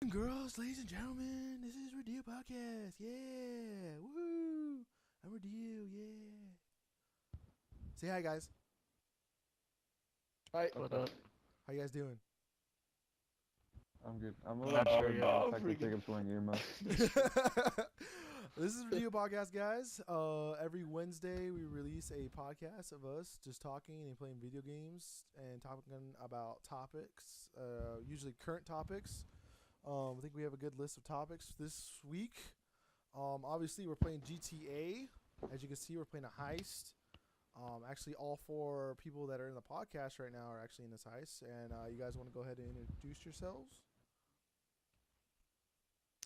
Girls, ladies and gentlemen, this is Radillo Podcast. Yeah, woo! I'm Radillo. Yeah. Say hi, guys. Hi. What up? How you guys doing? I'm good. I'm a I'm little not sure bothered yet. by Oh, the fact pretty that Jacob's wearing earmuffs. This is Radillo Podcast, guys. Every Wednesday we release a podcast of us just talking and playing video games and talking about topics, usually current topics. I think we have a good list of topics this week. Obviously, we're playing GTA. As you can see, we're playing a heist. Actually, all four people that are in the podcast right now are actually in this heist. And you guys want to go ahead and introduce yourselves?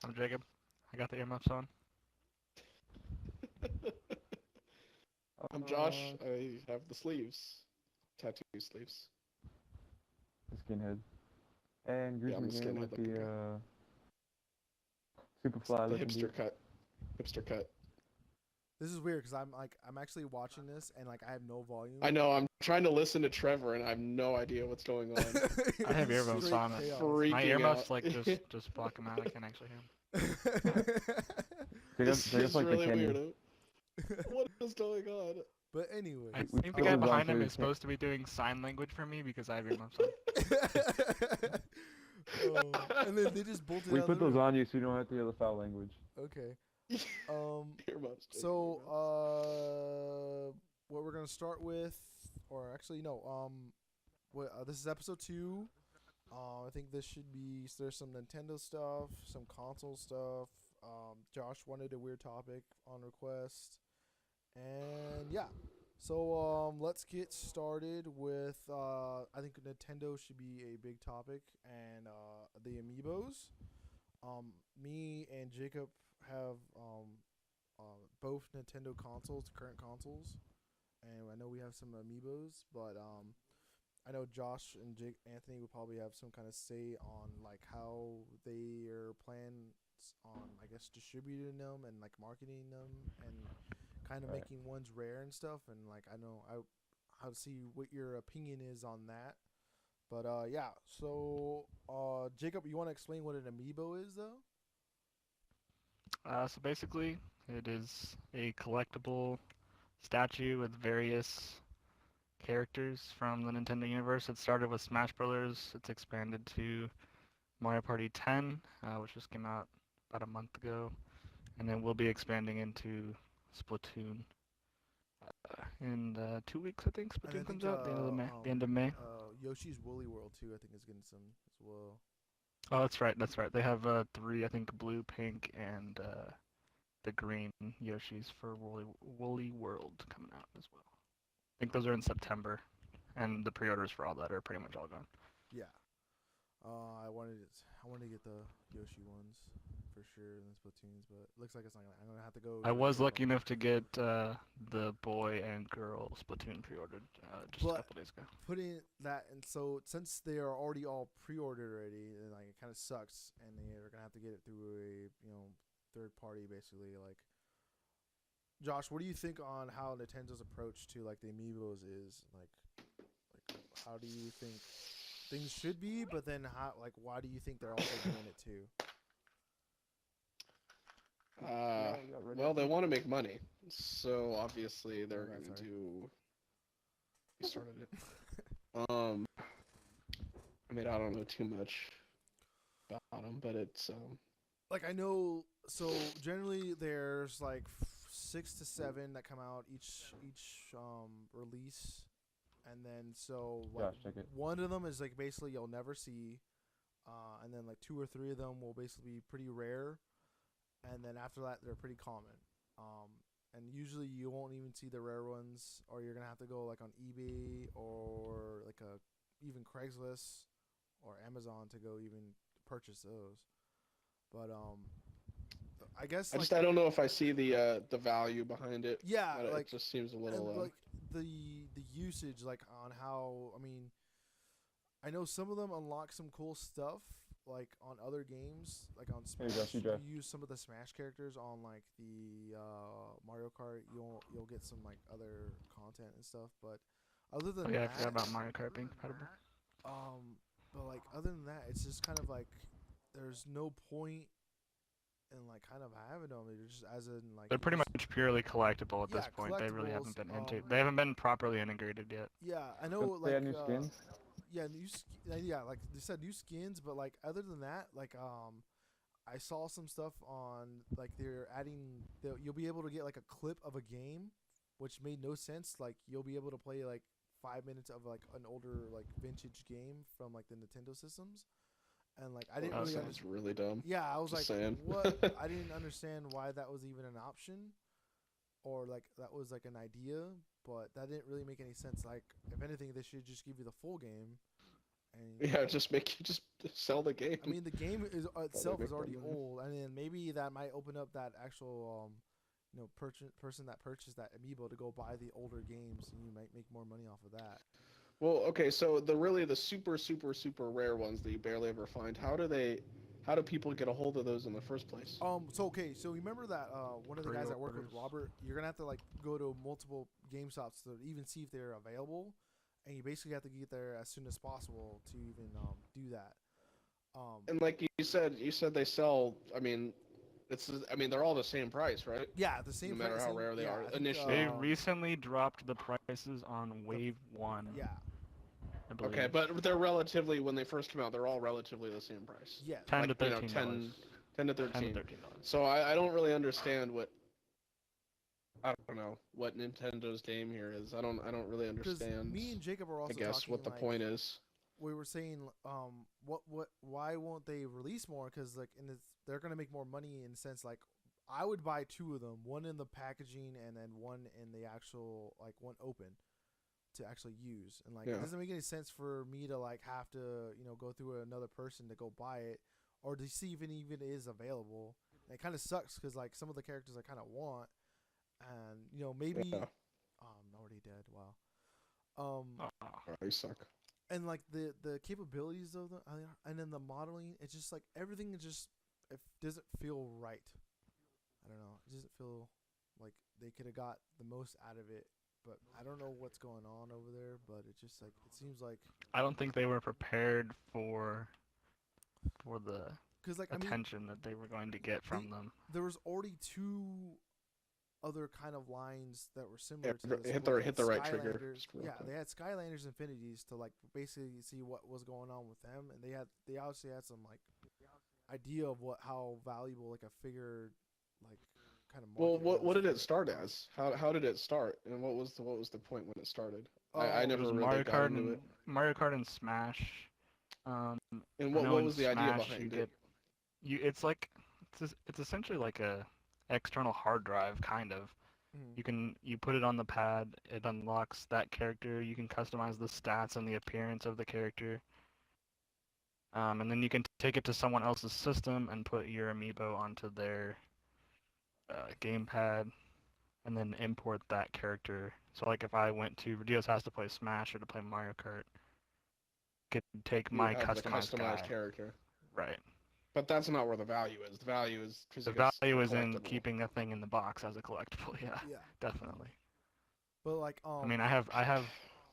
I'm Jacob. I got the earmuffs on. I'm Josh. I have the sleeves. Tattoo sleeves. Skinhead. And Yeah, I'm Grizzly a here skinhead with looking the guy. Superfly The looking hipster dude. cut. Hipster cut. This is weird because I'm actually watching this and I have no volume. I know, I'm trying to listen to Trevor and I have no idea what's going on. I have It's earmuffs straight on. chaos. My Freaking earmuffs out. just block them out. I can't actually hear them. This Jacob's is like really the weird. Kenny. What is going on? But anyway, I We think the put guy those on behind so him he is can't- supposed to be doing sign language for me because I have earmuffs on. and then they just bolted We out put of the those room. on you so you don't have to hear the foul language. Okay. Um. Earmuffs, Jacob, So, earmuffs. what we're gonna start with, or actually no, this is episode 2. I think this should be. There's some Nintendo stuff, some console stuff. Josh wanted a weird topic on request, and yeah. So let's get started with. I think Nintendo should be a big topic, and the Amiibos. Me and Jacob have both Nintendo consoles, current consoles, and I know we have some Amiibos, but I know Josh and Anthony would probably have some kind of say on like how they are plans on, I guess, distributing them and like marketing them and kind of Right. making ones rare and stuff. And like I know I how to see what your opinion is on that. But yeah, so Jacob, you want to explain what an Amiibo is though? So basically, it is a collectible statue with various characters from the Nintendo universe. It started with Smash Brothers. It's expanded to Mario Party 10, which just came out about a month ago, and then we'll be expanding into Splatoon in 2 weeks. I think And I Splatoon think comes out the end of May. Yoshi's Woolly World too. I think is getting some as well. Oh, that's right. That's right. They have 3, I think, blue, pink, and the green Yoshis for Woolly World coming out as well. I think those are in September, and the pre-orders for all that are pretty much all gone. Yeah. I wanted to get the Yoshi ones for sure and the Splatoons, but it looks like it's not gonna. I'm gonna have to go. I was get lucky them. enough to get the boy and girl Splatoon pre-ordered just a But couple days ago. putting that and so since they are already all pre-ordered already, then like it kind of sucks, and they're gonna have to get it through a third party basically. Like, Josh, what do you think on how Nintendo's approach to like the Amiibos is like how do you think things should be, but then how like why do you think they're also doing it too? Well, they want to make money, so obviously they're bad, going to sorry. do. You started it. I mean, I don't know too much about them, but it's Like I know, so generally there's like 6 to 7 that come out each release, and then so like Josh, check it. one of them is like basically you'll never see, and then like 2 or 3 of them will basically be pretty rare, and then after that they're pretty common. And usually you won't even see the rare ones, or you're gonna have to go like on eBay or like a even Craigslist or Amazon to go even purchase those. But I guess I don't know if I see the value behind it. yeah, But like it just seems a little. and like the usage, like on how I mean, I know some of them unlock some cool stuff, like on other games, like on Hey, Smash. Josh, you You drive. use some of the Smash characters on like the Mario Kart. You'll get some like other content and stuff, but other Oh than yeah, I that, forgot about Mario Kart being compatible. um, but like other than that, it's just kind of like there's no point in like kind of having them. They're just as in like They're pretty much purely collectible at yeah, this point. They really collectibles. haven't been they haven't been properly integrated yet. Yeah, I know Don't they like have new skins? yeah, yeah, like they said new skins, but like other than that, like I saw some stuff on like they're adding you'll be able to get like a clip of a game, which made no sense. Like you'll be able to play like 5 minutes of like an older like vintage game from like the Nintendo systems, and like I didn't That really sounds understand. really dumb. Yeah, I was Just like, saying. what? I didn't understand why that was even an option, or like that was like an idea, but that didn't really make any sense. Like, if anything, they should just give you the full game. And Yeah, just sell the game. I mean, the game is itself is make more already money. old, and then maybe that might open up that actual person that purchased that amiibo to go buy the older games, and you might make more money off of that. Well, okay, so the super super rare ones that you barely ever find, how do people get a hold of those in the first place? So okay, so remember that one of the guys that worked with Pre-orders. Robert, you're gonna have to like go to multiple game shops to even see if they're available, and you basically have to get there as soon as possible to even do that. And like you said they sell. I mean they're all the same price, right? Yeah, the same No matter price. how rare they are I think, initially. They recently dropped the prices on Wave 1, yeah, I believe. Okay, but they're relatively when they first come out, they're all relatively the same price. yeah. 10 Like, to you know, 13 10 to 10 13. to $13. So I don't really understand I don't know what Nintendo's game here is. I don't really Because understand. me and Jacob are I also guess talking what the like point is. we were saying why won't they release more? Because like they're gonna make more money in the sense like I would buy two of them, one in the packaging and then one in the actual like one open to actually use. And like Yeah. it doesn't make any sense for me to like have to go through another person to go buy it or to see if it even is available. And it kind of sucks because like some of the characters I kind of want, and maybe Yeah. I'm already dead. Wow. Um, Oh, you suck. and like the capabilities of the and then the modeling, it's just like everything is just it doesn't feel right. I don't know. It doesn't feel like they could have got the most out of it. But I don't know what's going on over there. But it just like it seems like I don't think they were prepared for the because like I mean attention that they were going to get from them. there was already two other kind of lines that were similar to Yeah, this. hit where the they had hit the right trigger. Skylanders- Just real Yeah, quick. they had Skylanders Infinities to like basically see what was going on with them, and they obviously had some like idea of how valuable like a figure like kind of Well, market what was did for it start it. as? How did it start? And what was the point when it started? I Oh, It never was really got into it. Mario Kart and Smash. And I know what in was the idea Smash behind you it? get it's essentially like a external hard drive kind of. You put it on the pad, it unlocks that character. You can customize the stats and the appearance of the character. And then you can take it to someone else's system and put your amiibo onto their gamepad, and then import that character. So like if I went to Radillo's house to play Smash or to play Mario Kart, could take You my have the customized customized guy. character. Right. But that's not where the value is. The value is The because it's value is in collectible. keeping the thing in the box as a collectible. Yeah, yeah, definitely. but like I mean, I have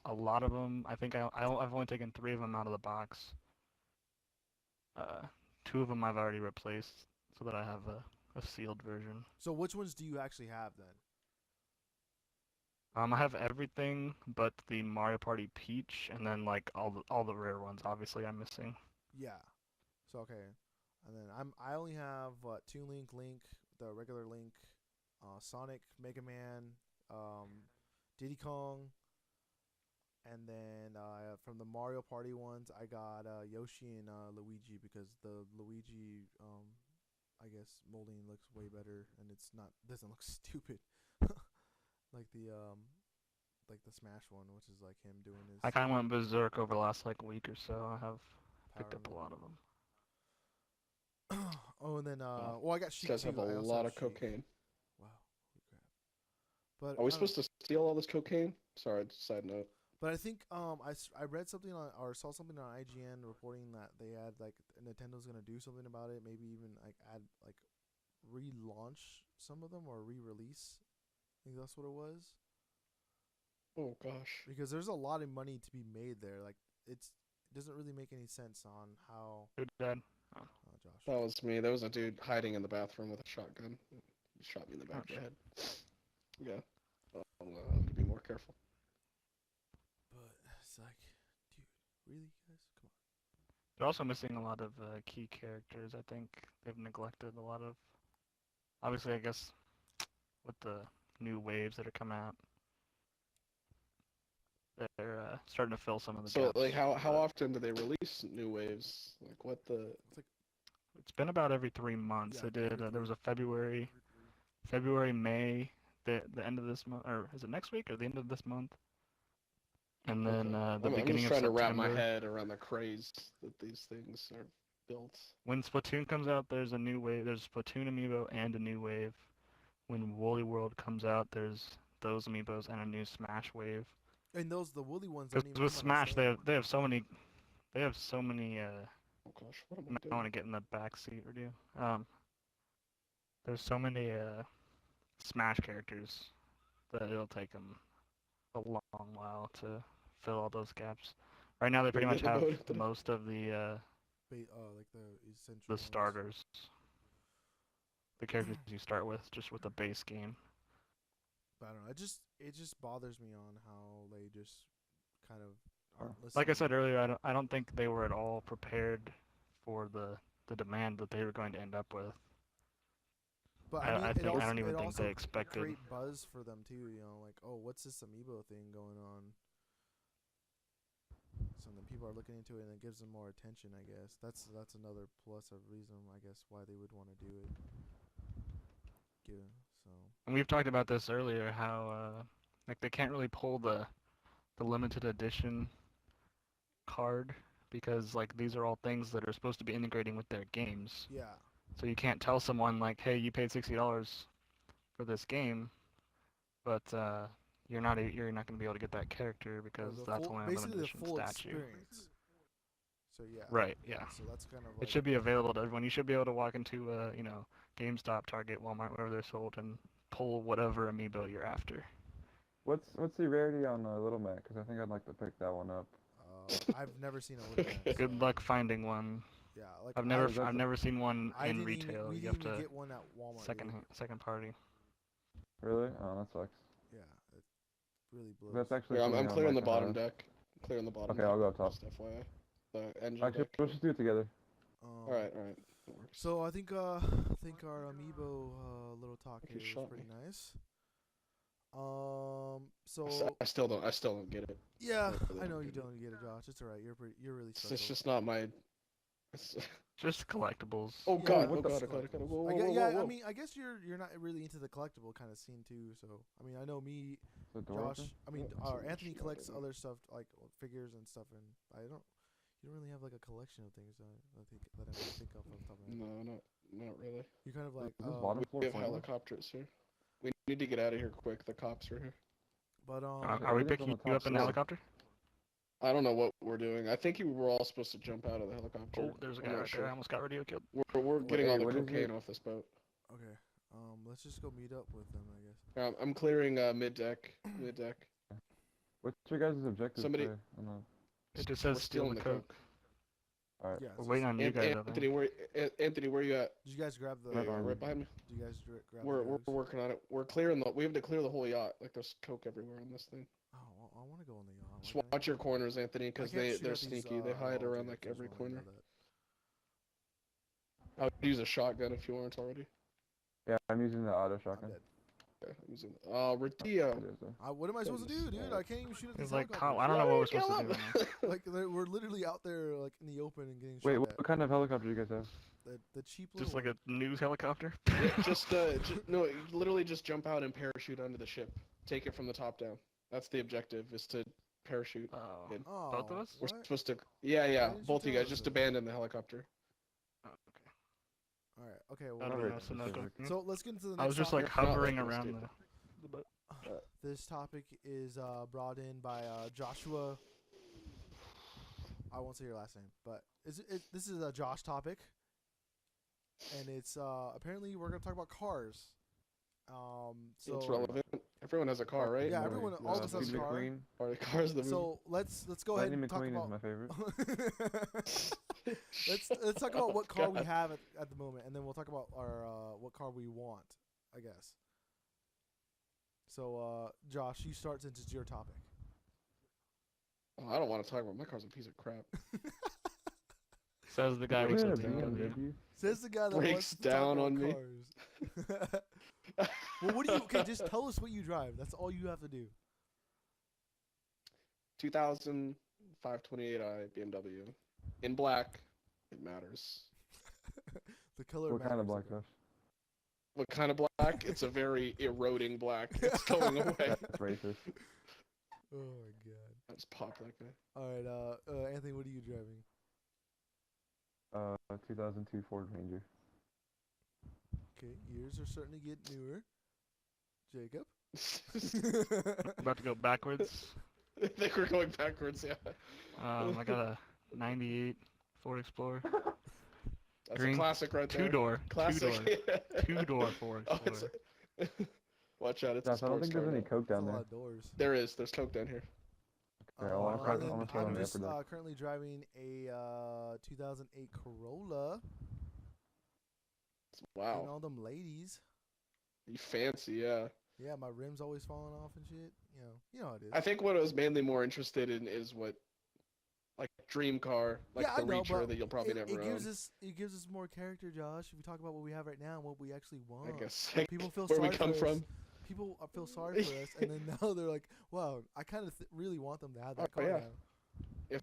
a lot of them. I think I've only taken 3 of them out of the box. 2 of them I've already replaced, so that I have a sealed version. so which ones do you actually have then? I have everything but the Mario Party Peach, and then like all the rare ones. Obviously, I'm missing. Yeah. So okay, and then I only have Toon Link, the regular Link, Sonic, Mega Man, Diddy Kong, and then from the Mario Party ones, I got Yoshi and Luigi because the Luigi I guess molding looks way better and it's not doesn't look stupid like the Smash one, which is like him doing his I kind of went berserk over the last like week or so. I have picked power up a lot of them. Oh, and then Wow. well, I got These Sheik guys too. have a I also lot have of Sheik. cocaine. Wow, holy crap! But Are we I don't- supposed to steal all this cocaine? Sorry, side note. But I think I read something on or saw something on IGN reporting that they had like Nintendo's gonna do something about it. Maybe even like add like relaunch some of them or re-release. I think that's what it was. Oh gosh. Because there's a lot of money to be made there. Like it doesn't really make any sense on how. Who dead? Josh Josh. That was me. There was a dude hiding in the bathroom with a shotgun. He shot me in the back of the head. Yeah. I'm gonna have to be more careful. But it's like, dude, really, guys? Come on. They're also missing a lot of key characters. I think they've neglected a lot of. Obviously, I guess with the new waves that are coming out, they're starting to fill some of the So, gaps. like, how but often do they release new waves? Like, what the? It's like, It's been about every 3 months. Yeah, They did. every There was three. a February, May, the end of this month, or is it next week or the end of this month? And then the I'm beginning just of trying to wrap my September. head around the craze that these things are built. When Splatoon comes out, there's a new wave. There's Splatoon amiibo and a new wave. When Woolly World comes out, there's those amiibos and a new Smash wave. and the woolly ones don't Because even with come out Smash, the same. they have so many. They have so many. Oh gosh, what am I I doing? want to get in the back seat, Radillo. There's so many Smash characters that it'll take them a long while to fill all those gaps. Right now, they pretty You're much getting have voted today? most of the Like the essential the ones. starters, the characters you start with, just with the base game. But I don't know. It just bothers me on how they just kind of aren't listening. Like I said earlier, I don't think they were at all prepared for the demand that they were going to end up with. But I mean, I it think also, I don't even it think also they expected. create buzz for them too. You know, like, oh, what's this amiibo thing going on? So then people are looking into it, and it gives them more attention. I guess that's another plus of reason, I guess, why they would want to do it. Yeah. So. And we've talked about this earlier, how like they can't really pull the limited edition card because like these are all things that are supposed to be integrating with their games. Yeah. So you can't tell someone like, hey, you paid $60 for this game, but you're not going to be able to get that character because that's only a limited basically the edition full statue. experience. So yeah. Right. Yeah. So that's kind of It like. should be available to everyone. You should be able to walk into GameStop, Target, Walmart, wherever they're sold, and pull whatever amiibo you're after. What's the rarity on Little Mac? Because I think I'd like to pick that one up. I've never seen a Little Mac. Good luck finding one. Yeah, like I've that's never seen one I in didn't even, retail. we You didn't have even to get one at Walmart. second party. Really? Oh, that sucks. Yeah, it really blows. That's actually. Here, something I'm I'd clearing like the to bottom have. deck. Clearing the bottom Okay, deck. I'll go up top. Just FYI. The engine Actually, deck. let's just do it together. Alright. That works. So I think our amiibo little talk You here was shot pretty me. nice. So I still don't get it. yeah, really I know don't you get it. don't get it, Josh. It's alright. You're really It's special. just not my. Just collectibles. Oh Yeah, god! what Oh the god! f- Oh god! Whoa! I Whoa! guess, Whoa! yeah, Whoa! I mean, I guess you're not really into the collectible kind of scene too. So I mean, I know me, The door Josh. open? I mean, Oh, so Anthony much collects not other stuff like figures and stuff, and you don't really have like a collection of things that I can think of off the top of my head. No, not really. You're kind of like, Is this bottom floor We have flameless? helicopters here. We need to get out of here quick. The cops are here. but Are we everything's picking on the you top up in the floor. helicopter? I don't know what we're doing. I think you were all supposed to jump out of the helicopter. Oh, there's a guy I'm not right there. I almost got radio killed. We're getting hey, all the what is cocaine it? off this boat. okay. Let's just go meet up with them, I guess. I'm clearing mid deck. Mid deck. What's your guys' objective Somebody- there? I don't know. It just We're says steal stealing the the coke. Alright. Yeah. We're so waiting on you guys out there. Anthony, where you at? Did you guys grab the? There you Right are, on. right behind me. Did you guys grab We're the drugs? working on it. We're clearing the. We have to clear the whole yacht. Like there's coke everywhere on this thing. Oh, well, I want to go on the yacht. Just Why can't I- watch your corners, Anthony, I because can't shoot they're at these, sneaky. They hide around like objectives every when I know corner. that. I would use a shotgun if you weren't already. Yeah, I'm using the auto I'm shotgun. dead. Okay, I'm using. Radillo. It is, though. What am I supposed to do, Goodness. dude? I can't even shoot at It's these like, helicopters. I don't know what we're supposed to do right now. Like we're literally out there like in the open and getting Wait, shot what at. kind of helicopter do you guys have? The cheap Just little like a news helicopter. No, you literally just jump out and parachute onto the ship. Take it from the top down. That's the objective, is to parachute. Oh, in. Oh, both of us? We're what? supposed to. Yeah, Why didn't you both of you tell guys us just that? abandon the helicopter. Oh, okay. All right. Okay. I Well, don't very know, so no specific. coke. so let's get into the next. I was just like topic. Not like hovering this, around dude. the boat. This topic is brought in by Joshua. I won't say your last name, but this is a Josh topic, and it's apparently we're gonna talk about cars. So It's relevant. Everyone has a car, right? Yeah, Boy, everyone- all of us have Steve a car. McQueen. Or the cars the movie. So let's go ahead Lightning and talk McQueen about. is my favorite. let's talk about Oh, what car we God. have at the moment, and then we'll talk about our what car we want, I guess. So, Josh, you start since it's your topic. Oh, I don't want to talk about my car's a piece of crap. Says the guy You with had the a BMW. BMW? Says the guy that Breaks wants to talk down about on me. cars. Well, what do you? Okay, just tell us what you drive. That's all you have to do. 2000 528i BMW in black. It matters. The color. What kind of matters, black, okay. Josh? What kind of black? It's a very eroding black. It's going away. That's racist. Oh my god. Let's pop that guy. All right, Anthony, what are you driving? 2002 Ford Ranger. Okay, yours are starting to get newer. Jacob. About to go backwards. I think we're going backwards, yeah. I got a 98 Ford Explorer. That's Green, a classic right there. Two-door. Classic. Two-door Ford Oh, it's Explorer. Watch out, it's Josh, a I don't sports think there's car any now. coke That's a down lot there. of doors. There is. There's coke down here. Okay, well, I'm And then gonna throw it on I'm the just upper deck. currently driving a 2008 Corolla. And Wow. all them ladies. You fancy, yeah. Yeah, my rim's always falling off and shit. You know how it is. I think what I was mainly more interested in is what, like, dream car, like Yeah, I the know, Reacher but that you'll probably never it gives own. it gives us more character, Josh. If we talk about what we have right now and what we actually want. I guess. People feel where we sorry come for from. us. People feel sorry for us, and then now they're like, "Wow, I kind of really want them to have that Oh, car yeah. now."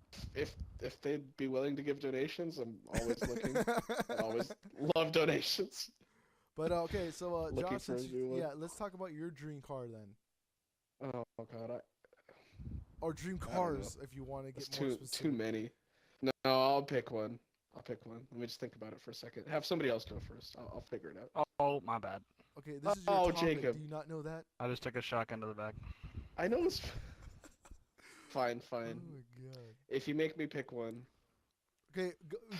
If they'd be willing to give donations, I'm always looking. I always love donations. But okay, so Looking Josh, for a since new one. yeah, let's talk about your dream car then, Oh God, or dream I don't cars if you want to it's get more too specific. many. No, I'll pick one. Let me just think about it for a second. Have somebody else go first. I'll figure it out. Oh, my bad. Okay, this is your Oh, topic. Jacob. Do you not know that? I just took a shotgun to the back. I know it's fine. Oh my god. If you make me pick one, Okay,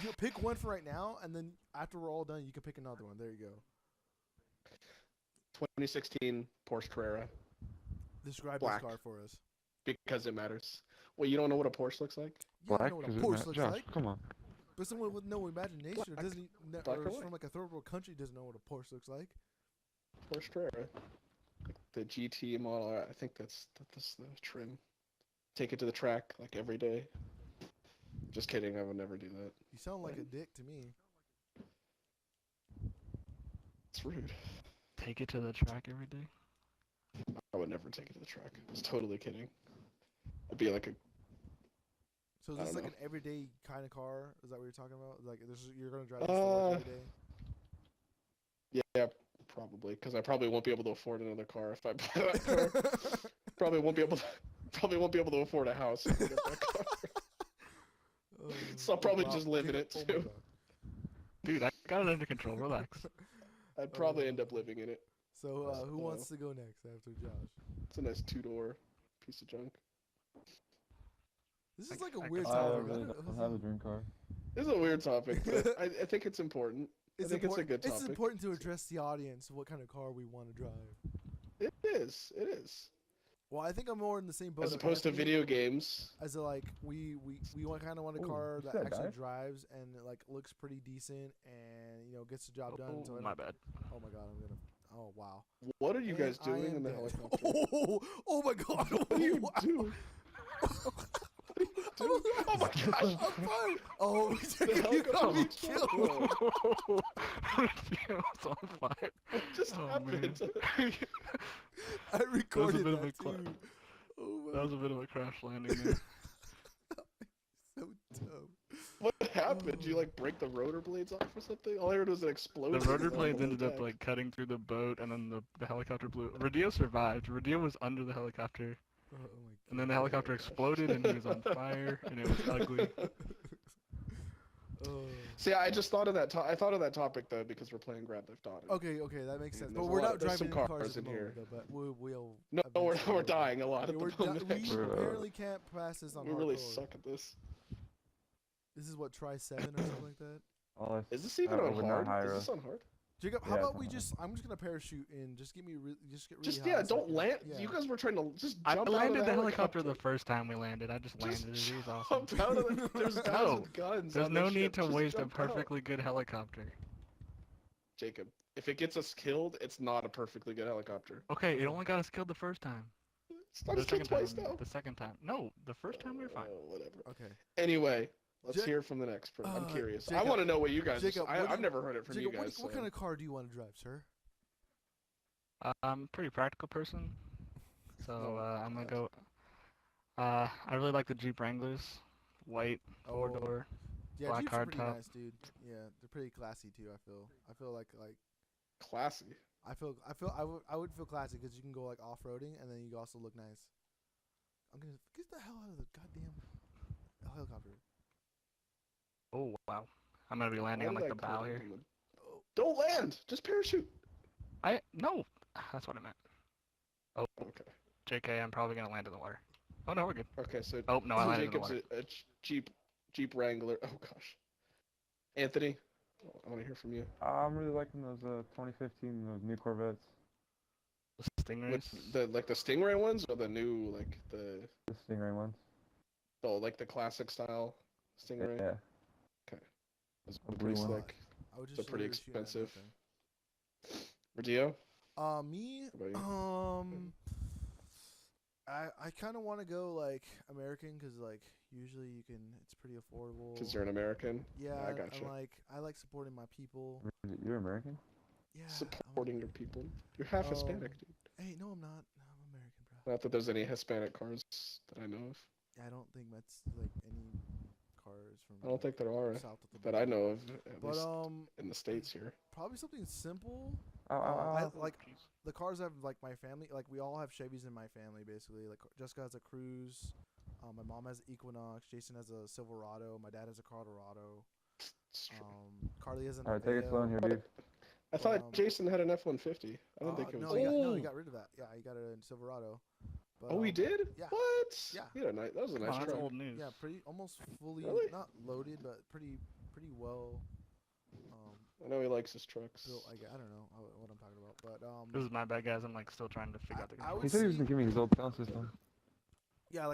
you pick one for right now, and then after we're all done, you can pick another one. There you go. 2016 Porsche Carrera, Describe Black. this car for us. because it matters. Well, you don't know what a Porsche looks like? You Black? don't know what a Does it Porsche matter? looks Josh, like. come on. But someone with no imagination or Black. doesn't Black or or is white? from like a third world country doesn't know what a Porsche looks like. Porsche Carrera, like the GT model. I think that's the trim. Take it to the track like every day. Just kidding. I would never do that. You sound like a dick to me. It's rude. Take it to the track every day. I would never take it to the track. I was totally kidding. It'd be like a So is I this don't like know. an everyday kind of car? Is that what you're talking about? Like you're gonna drive this to work every day? yeah, probably because I probably won't be able to afford another car if I buy that car. Probably won't be able to afford a house if I get that car. So I'll probably just live in it, Oh my too. God. Dude, I got it under control. Relax. I'd probably end up living in it. So who So- wants to go next after Josh? It's a nice two-door piece of junk. This is like a I weird guess I topic. really don't- don't have a dream car. This is a weird topic, but I think it's important. I think it's a good It's topic. important to address the audience what kind of car we want to drive. It is. It is. Well, I think I'm more in the same boat. As as opposed to Anthony, video games. As a, like we kind of want a Ooh, car you that said actually dive? drives and like looks pretty decent and gets the job done. Oh, So I my don't- bad. Oh my god, I'm gonna. Oh wow. What are you guys And I doing am in the dead. helicopter? Oh my god. What are you Wow. doing? Oh my gosh! I'm fine. Oh, The you got me helicopter. killed. It was on fire. What just Oh, happened? I recorded bit of that a cla- too. Oh my. That was a bit of a crash landing there. So dumb. What happened? Did you like break the rotor blades off or something? All I heard was an explosion. The rotor and, blades like, ended up attack. like cutting through the boat, and then the helicopter blew. Radillo survived. Radillo was under the helicopter, Oh my god. and then the helicopter exploded, and he was on fire, and it was ugly. Oh. See, I just thought of that. I thought of that topic though because we're playing Grand Theft Auto. Okay, that makes sense. And But there's a we're lot not of- there's driving some any cars cars at the in moment, here. though, but we'll. No, eventually we're do. dying a lot Yeah, at we're the moment. we actually. apparently can't pass this on We really hardcore. suck at this. This is what try 7 or something like that. All I Is this even I on would not hard? hire Is a- this on hard? Jacob, how Yeah, about we something like just? I'm just gonna parachute and just get me just get really Just high. yeah, so I don't can- land. Yeah. You guys were trying to just I jump out of landed the the helicopter the first time we landed. I just Just landed it. It was awesome. jump out of the. There's guys No, with guns. there's on no the need ship. to Just waste a jump out. perfectly good helicopter. Jacob, if it gets us killed, it's not a perfectly good helicopter. Okay, it only got us killed the first time. It's not The us killed second twice time. now. The second time. No, the first time we were fine. Whatever. Okay. Anyway, let's Ja- hear from the next person. I'm curious. I Jacob- want to know what you guys. Jacob, what do I've you- never heard it from Jacob, you guys. what kind of car do you want to drive, sir? I'm a pretty practical person, so Oh, I'm gonna God. go. I really like the Jeep Wranglers, white, four-door. Yeah, black Jeeps are pretty hardtop. nice, dude. Yeah, they're pretty classy too. I feel like Classy. I would feel classy because you can go like off roading and then you also look nice. I'm gonna get the hell out of the goddamn helicopter. Oh wow, I'm gonna be landing on Why like did the I bow call here. it on the- Don't land. Just parachute. No, that's what I meant. Oh, Okay. JK, I'm probably gonna land in the water. Oh no, we're good. Okay. So. Oh no, I landed in the Jacob's water. a Jeep Wrangler. Oh gosh. Anthony, I want to hear from you. I'm really liking those 2015 those new Corvettes. The Stingrays. The Stingray ones or the new the The Stingray ones. like the classic style Stingray. Yeah. Those A are blue pretty one. slick. I would just They're pretty literally shoot at expensive. nothing. Radillo? Me, What about you? I kind of want to go like American because like usually it's pretty affordable. Because you're an American. Yeah, I gotcha. and I like supporting my people. You're American? Yeah, Supporting your people. You're half Hispanic, dude. Hey, no, I'm not. No, I'm American, bro. Not that there's any Hispanic cars that I know of. I don't think that's like any cars from. I don't think there are south of the that I border. know of, at But least in the States here. probably something simple. Oh, I like the cars have like my family. Like we all have Chevys in my family, basically. Like Jessica has a Cruise. My mom has Equinox. Jason has a Silverado. My dad has a Colorado. It's true. Carly has an. Alright, take it slow in here, dude. I thought Jason had an F-150. I don't think it was. No, he got rid of that. Yeah, he got a Silverado. But, Oh, he did? yeah. What? Yeah. He had that was a Come nice on, that's truck. old news. Yeah, pretty almost fully Really? not loaded, but pretty well. I know he likes his trucks. Built. I don't know what I'm talking about, but This is my bad, guys. I'm like still trying to figure out the I controls. would He said he was see- gonna give me his old sound system. Yeah,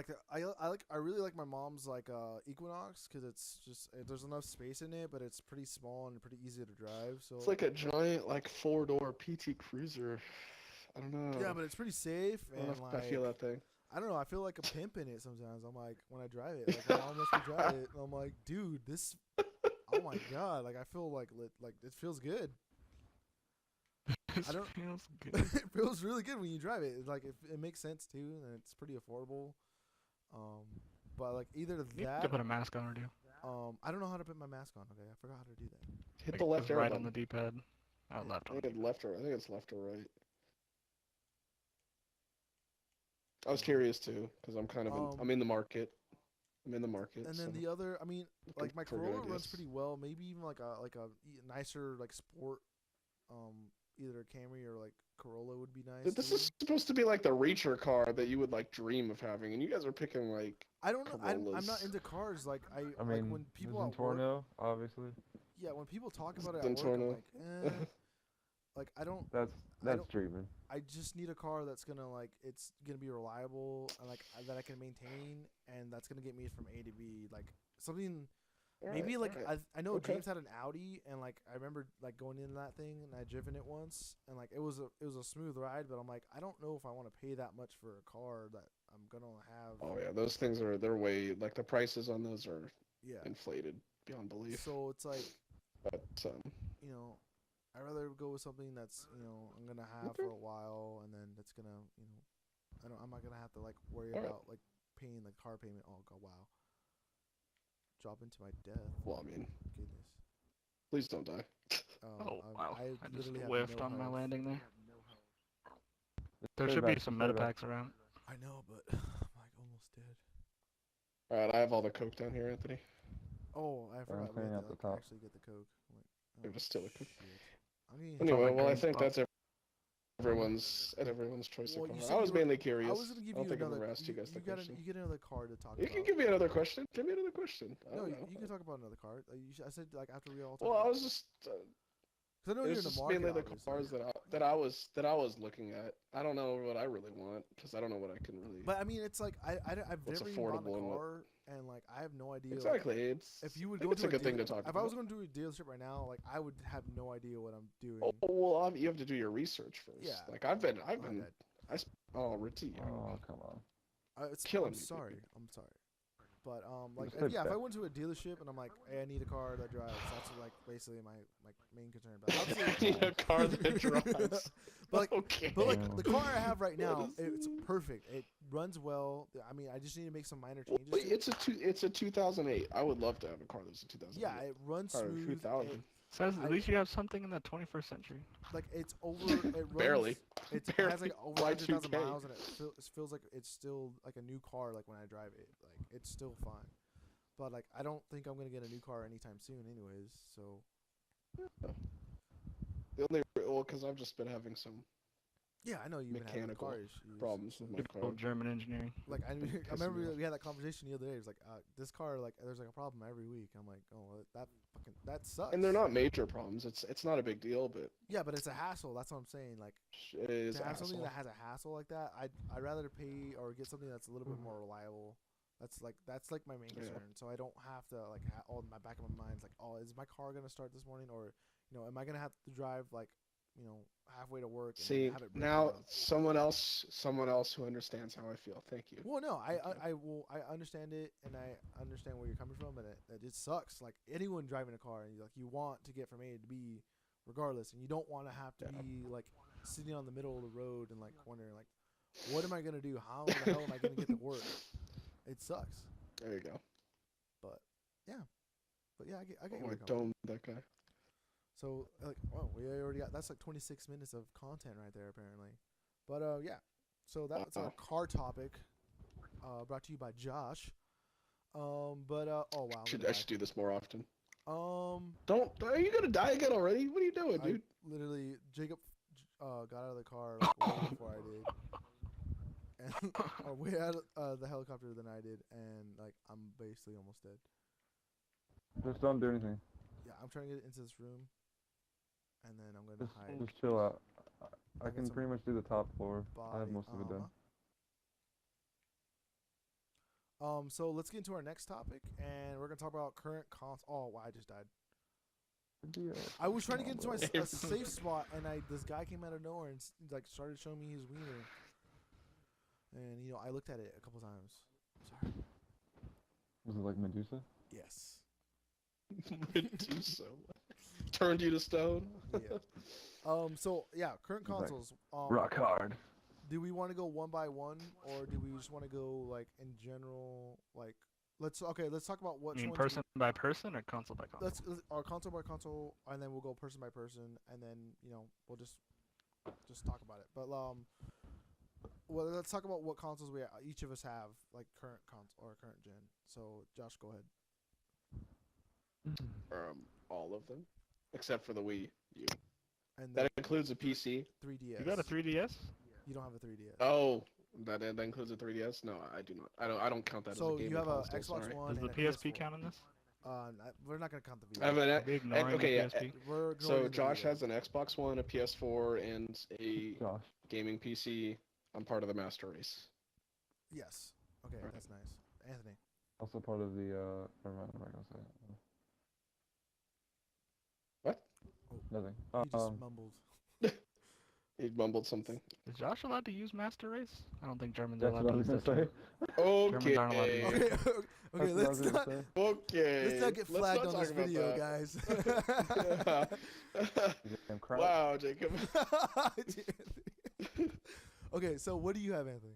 I really like my mom's Equinox because it's just there's enough space in it, but it's pretty small and pretty easy to drive. So It's like a giant, four-door PT Cruiser. I don't know. yeah, but it's pretty safe I don't and know if I feel that thing. I don't know. I feel like a pimp in it sometimes. I'm like when I drive it, like my mom lets me drive it, and I'm like, dude, this. Oh my god! Like I feel like it feels good. This I don't- feels good. It feels really good when you drive it. It's like it makes sense too, and it's pretty affordable. But like either You need that, to put a mask on or do. I don't know how to put my mask on. Okay, I forgot how to do that. Hit Like, the left just arrow right button. on the D-pad. Left I on. think it's left or I think it's left or right. I was curious too, because I'm kind of I'm in the market. I'm in the market. And so then the other, I mean, looking like my for good Corolla runs ideas. pretty well. Maybe even like a nicer like sport, either a Camry or like Corolla would be nice. Dude, this too. is supposed to be like the reacher car that you would dream of having, and you guys are picking I don't know. I'm not Corollas. into cars. Like I like mean, when people there's at work, Torno, obviously. yeah, when people talk about it at work, I'm Zentorno. like, like I don't. That's don't- dreaming. I just need a car that's gonna it's gonna be reliable and that I can maintain, and that's gonna get me from A to B. Like something. Maybe I know Okay. James had an Audi, and I remember going in that thing, and I'd driven it once, and it was a smooth ride, but I'm like, I don't know if I want to pay that much for a car that I'm gonna have. Oh yeah, those things they're way the prices on those are Yeah. inflated beyond belief. So it's like, But I'd rather go with something that's I'm gonna have Okay. for a while, and then that's gonna I'm not gonna have to worry Alright. about paying the car payment. Oh god, wow. Drop into my death. well, I mean, Goodness. please don't die. Oh wow! I just literally have whiffed no on my health. landing there. There Stay should be back, some stay back. medipacks around. I know, but I'm almost dead. All right, I have all the coke down here, Anthony. Oh, I forgot. We cleaning had up to the top. actually get the coke. It was still a coke. shit. I mean, Anyway, like well, I green think spot. that's everyone's choice Well, of you car. said I was you were- mainly curious. I was gonna give I don't you think I've another. ever asked you guys the question. You get another card to talk You about. can give me another question. Give me another question. I No, don't you know. can talk about another card. I said after we all. Talk Well, I about was just Because I know It you're was in the just market. mainly the obviously. cars that I was looking at. I don't know what I really want because I don't know what I can really. But I mean, it's like I've What's never even bought a affordable and what- car, and like I have no idea. Like, Exactly. It's. if you would I think go it's to a good thing to talk if about. I was going to do a dealership right now, like I would have no idea what I'm doing. Oh well, you have to do your research first. Yeah. Like I've been. My bad. Oh, Radillo. Oh, come on. Killing I'm me, dude. sorry. I'm sorry. But like Just say if I that. went to a dealership and I'm like, hey, I need a car that drives. That's like basically my main concern. But obviously, I need a car that drives. But like, okay. But like the car I have right That now, is- it's perfect. It runs well. I mean, I just need to make some minor changes. Wait, to it. it's a 2008. I would love to have a car that's a 2008. Yeah, it runs Or smooth. 2000. Says I- at least you have something in the 21st century. Like it's over. It runs, Barely. It Barely. has like over 100,000 Y2K. miles, and it feels like it's still like a new car. Like when I drive it, like it's still fine. But like I don't think I'm gonna get a new car anytime soon, anyways. So The only because I've just been having some yeah, I know you've been having Mechanical car issues. problems with my Good car. old German engineering. Like I Pissing remember me off. we had that conversation the other day. It was like this car, like there's like a problem every week. I'm like, oh, well, that sucks. And they're not major problems. It's not a big deal, but Yeah, but it's a hassle. That's what I'm saying. Like it is to have something hassle. that has a hassle like that, I'd rather pay or get something that's a little bit more reliable. That's like my main Yeah. concern. So I don't have to like all in my back of my mind is like, oh, is my car gonna start this morning, or am I gonna have to drive like halfway to work? And See, then have it break now down? someone else who understands how I feel. Thank you. Well, no, Thank you. I understand it, and I understand where you're coming from, and it sucks. Like anyone driving a car, and you want to get from A to B, regardless, and you don't want to have to Yeah. be like sitting on the middle of the road and like wondering like, what am I gonna do? How the hell am I gonna get to work? It sucks. There you go. But yeah, I get Oh, where I you're coming from. domed that guy. So like, oh, we already got that's like 26 minutes of content right there apparently. But yeah, so that's our car topic, brought to you by Josh. Oh wow, I'm I gonna die. should do this more often. Um, Don't. Are you gonna die again already? What are you doing, I dude? literally Jacob got out of the car like, way before I did, and or way out of the helicopter than I did, and like I'm basically almost dead. Just don't do anything. Yeah, I'm trying to get into this room, and then I'm gonna hide. Just chill out. I Get can some pretty much do the top floor. I have body most of it done. So let's get into our next topic, and we're gonna talk about current cons. Oh, wow, I just died. Yeah. I was trying to get into bro. a safe spot, and this guy came out of nowhere and like started showing me his wiener, and I looked at it a couple times. Sorry. Was it like Medusa? Yes. Medusa. Turned you to stone. Yeah. So yeah, current He's like, consoles. Rock hard. Do we want to go one by one, or do we just want to go like in general? Like, let's talk about I which mean, ones. person by person or console by console? Let's our console by console, and then we'll go person by person, and then we'll just talk about it. But well, let's talk about what consoles each of us have, like current console or current gen. So Josh, go ahead. All of them, except for the Wii U. And then That includes a PC. 3DS. You got a 3DS? You don't have a 3DS. Oh, that includes a 3DS. No, I do not. I don't count that So as a game. you have a console, Xbox sorry. One Does and the a PSP PS4. count in this? We're not gonna count the I have VR. an, Are we ignoring okay, the yeah, PSP? We're so ignoring the Josh Vita. has an Xbox One, a PS4, and a Josh. gaming PC. I'm part of the master race. Yes. Okay, Right. that's nice. Anthony. Also part of the, never mind, I'm not gonna say it. What? Nothing. He just mumbled. He mumbled something. Is Josh allowed to use Master Race? I don't think Germans That's are what I allowed was to gonna use say. that. Germans aren't allowed to Okay. use Okay, it. okay. That's what I Let's was gonna not say. Okay. let's not get let's flagged not on this talk about video, that. guys. You damn crap. Wow, Jacob. Okay, so what do you have, Anthony?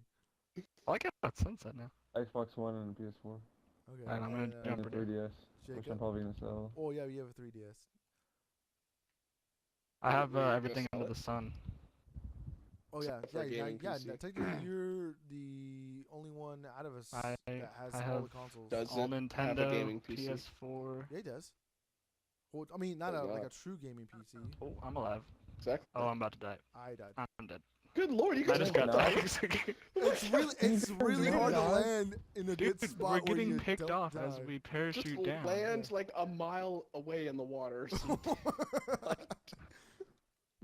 I like it about Sunset now. Xbox One and PS4. Okay. Alright, I'm gonna and, jump And the it in. 3DS, which I'm Jacob. probably gonna sell. Oh yeah, you have a 3DS. I have You're gonna everything sell under it? the sun. Oh yeah, Except for a gaming PC. technically you're the only one out of us I- that has I all have the consoles. Does All it have a Nintendo, gaming PC? PS4. Yeah, he does. Well, I mean, not Does like not. a true gaming PC. Oh, I'm alive. Exactly. Oh, I'm about to die. I died. I'm dead. Good lord, you I guys just are got no. died. It's really hard to Dude, land in a good Dude, spot. we're where getting you picked don't off as die. we just parachute down. land like a mile away in the water. So,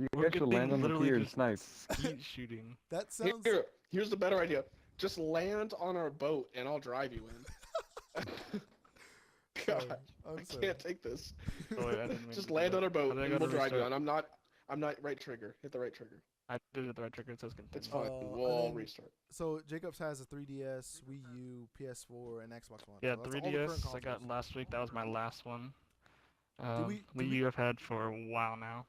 You We're have to land on the literally pier and just snipe. skeet shooting. That sounds. Here's the better idea. Just land on our boat and I'll drive you in. Sorry, God, I'm I sorry. can't take this. Oh, wait, I didn't mean Just to do land that. on our boat How did I and go we'll to drive you restart? on. I'm not right trigger. Hit the right trigger. I did it the right trigger. It says continue. It's fine. and We'll all then- restart. So Jacobs has a 3DS, Wii U, PS4, and Xbox One. Yeah, so that's all the current 3DS I got consoles. last week. That was my last one. we- Wii U I've had for a while now.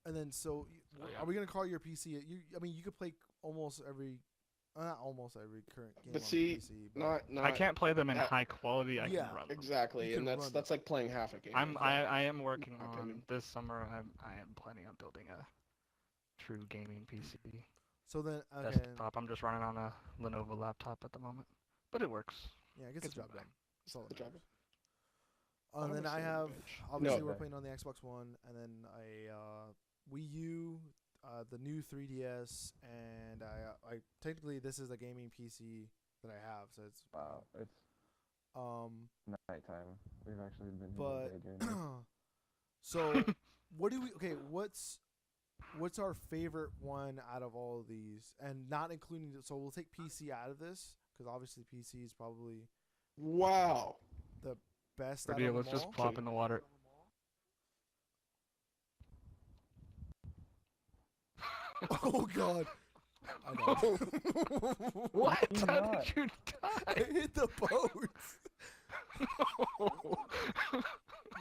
And then yeah. are we gonna call your PC? I mean, you could play almost every, not almost every current game But on see, PC. But Not I can't play them in that- high quality. I Yeah, can run them. exactly, You and can that's run that's like playing half a game. I am working my on opinion. this summer. I am planning on building a true gaming PC so then okay, desktop. I'm just running on a Lenovo laptop at the moment, but it works. yeah, it gets the Gets me job back. done. That's all that Good job. matters. And then I Honestly, have bitch. obviously No. we're playing on the Xbox One, and then Wii U, the new 3DS, and I technically this is a gaming PC that I have, so it's Wow, it's nighttime. We've actually been here all but day doing this. so what do we? Okay, what's our favorite one out of all of these, and not including so we'll take PC out of this because obviously PC is probably Wow. the best out Radillo, of them let's just all. plop in the water. Oh God. I know. What? You're How not. did you I die? hit the boat.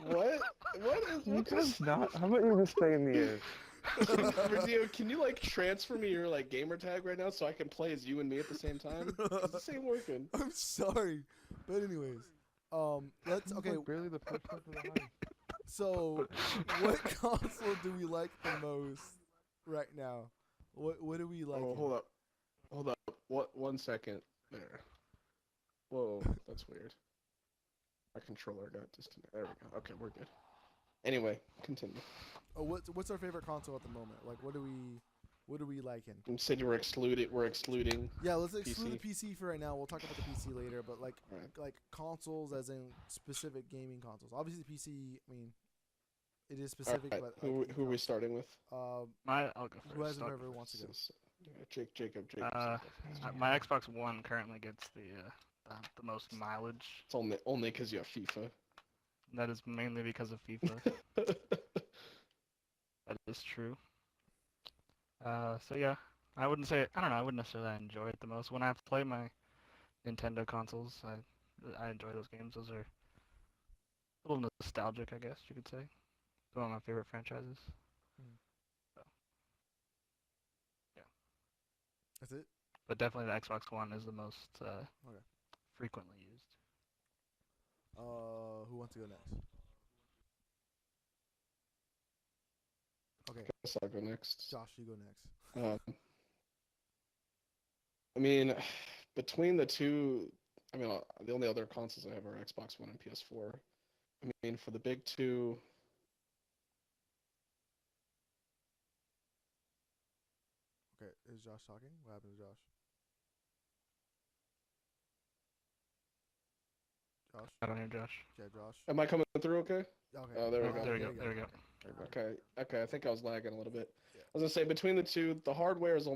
What? You What is? just not. How about you just stay in the air? Radillo, can you like transfer me your like gamer tag right now so I can play as you and me at the same time? 'Cause this ain't working. I'm sorry, but anyways, let's This is, okay. like, barely the first step of the heist. So, what console do we like the most right now? What do we like? Oh, hold up. What? 1 second. There. Whoa, that's weird. My controller got disconnected. There we go. Okay, we're good. Anyway, continue. Oh, what's our favorite console at the moment? Like, what do we liking? You said you were excluded. We're excluding. Yeah, let's exclude PC. the PC for right now. We'll talk about the PC later, but like Alright. consoles as in specific gaming consoles. Obviously, PC. I mean, it is specific, Alright, but like, who are we starting with? I'll I'll go who has first. whoever wants to go. Jacob. My Xbox One currently gets the most mileage. It's only because you have FIFA. That is mainly because of FIFA. That is true. So yeah, I wouldn't I wouldn't necessarily enjoy it the most. When I play my Nintendo consoles, I enjoy those games. Those are a little nostalgic, I guess you could say. One of my favorite franchises. So, yeah. That's it. But definitely the Xbox One is the most frequently used. Who wants to go next? Okay, Guess I'll go next. Josh, you go next. I mean, between the two, I mean, the only other consoles I have are Xbox One and PS4. I mean, for the big two, Okay, is Josh talking? What happened to Josh? Josh? I don't hear Josh. Yeah, Josh. am I coming through okay? Okay. Oh, there we go. There we go. There we go. Okay, I think I was lagging a little bit. Yeah. I was gonna say, between the two, the hardware is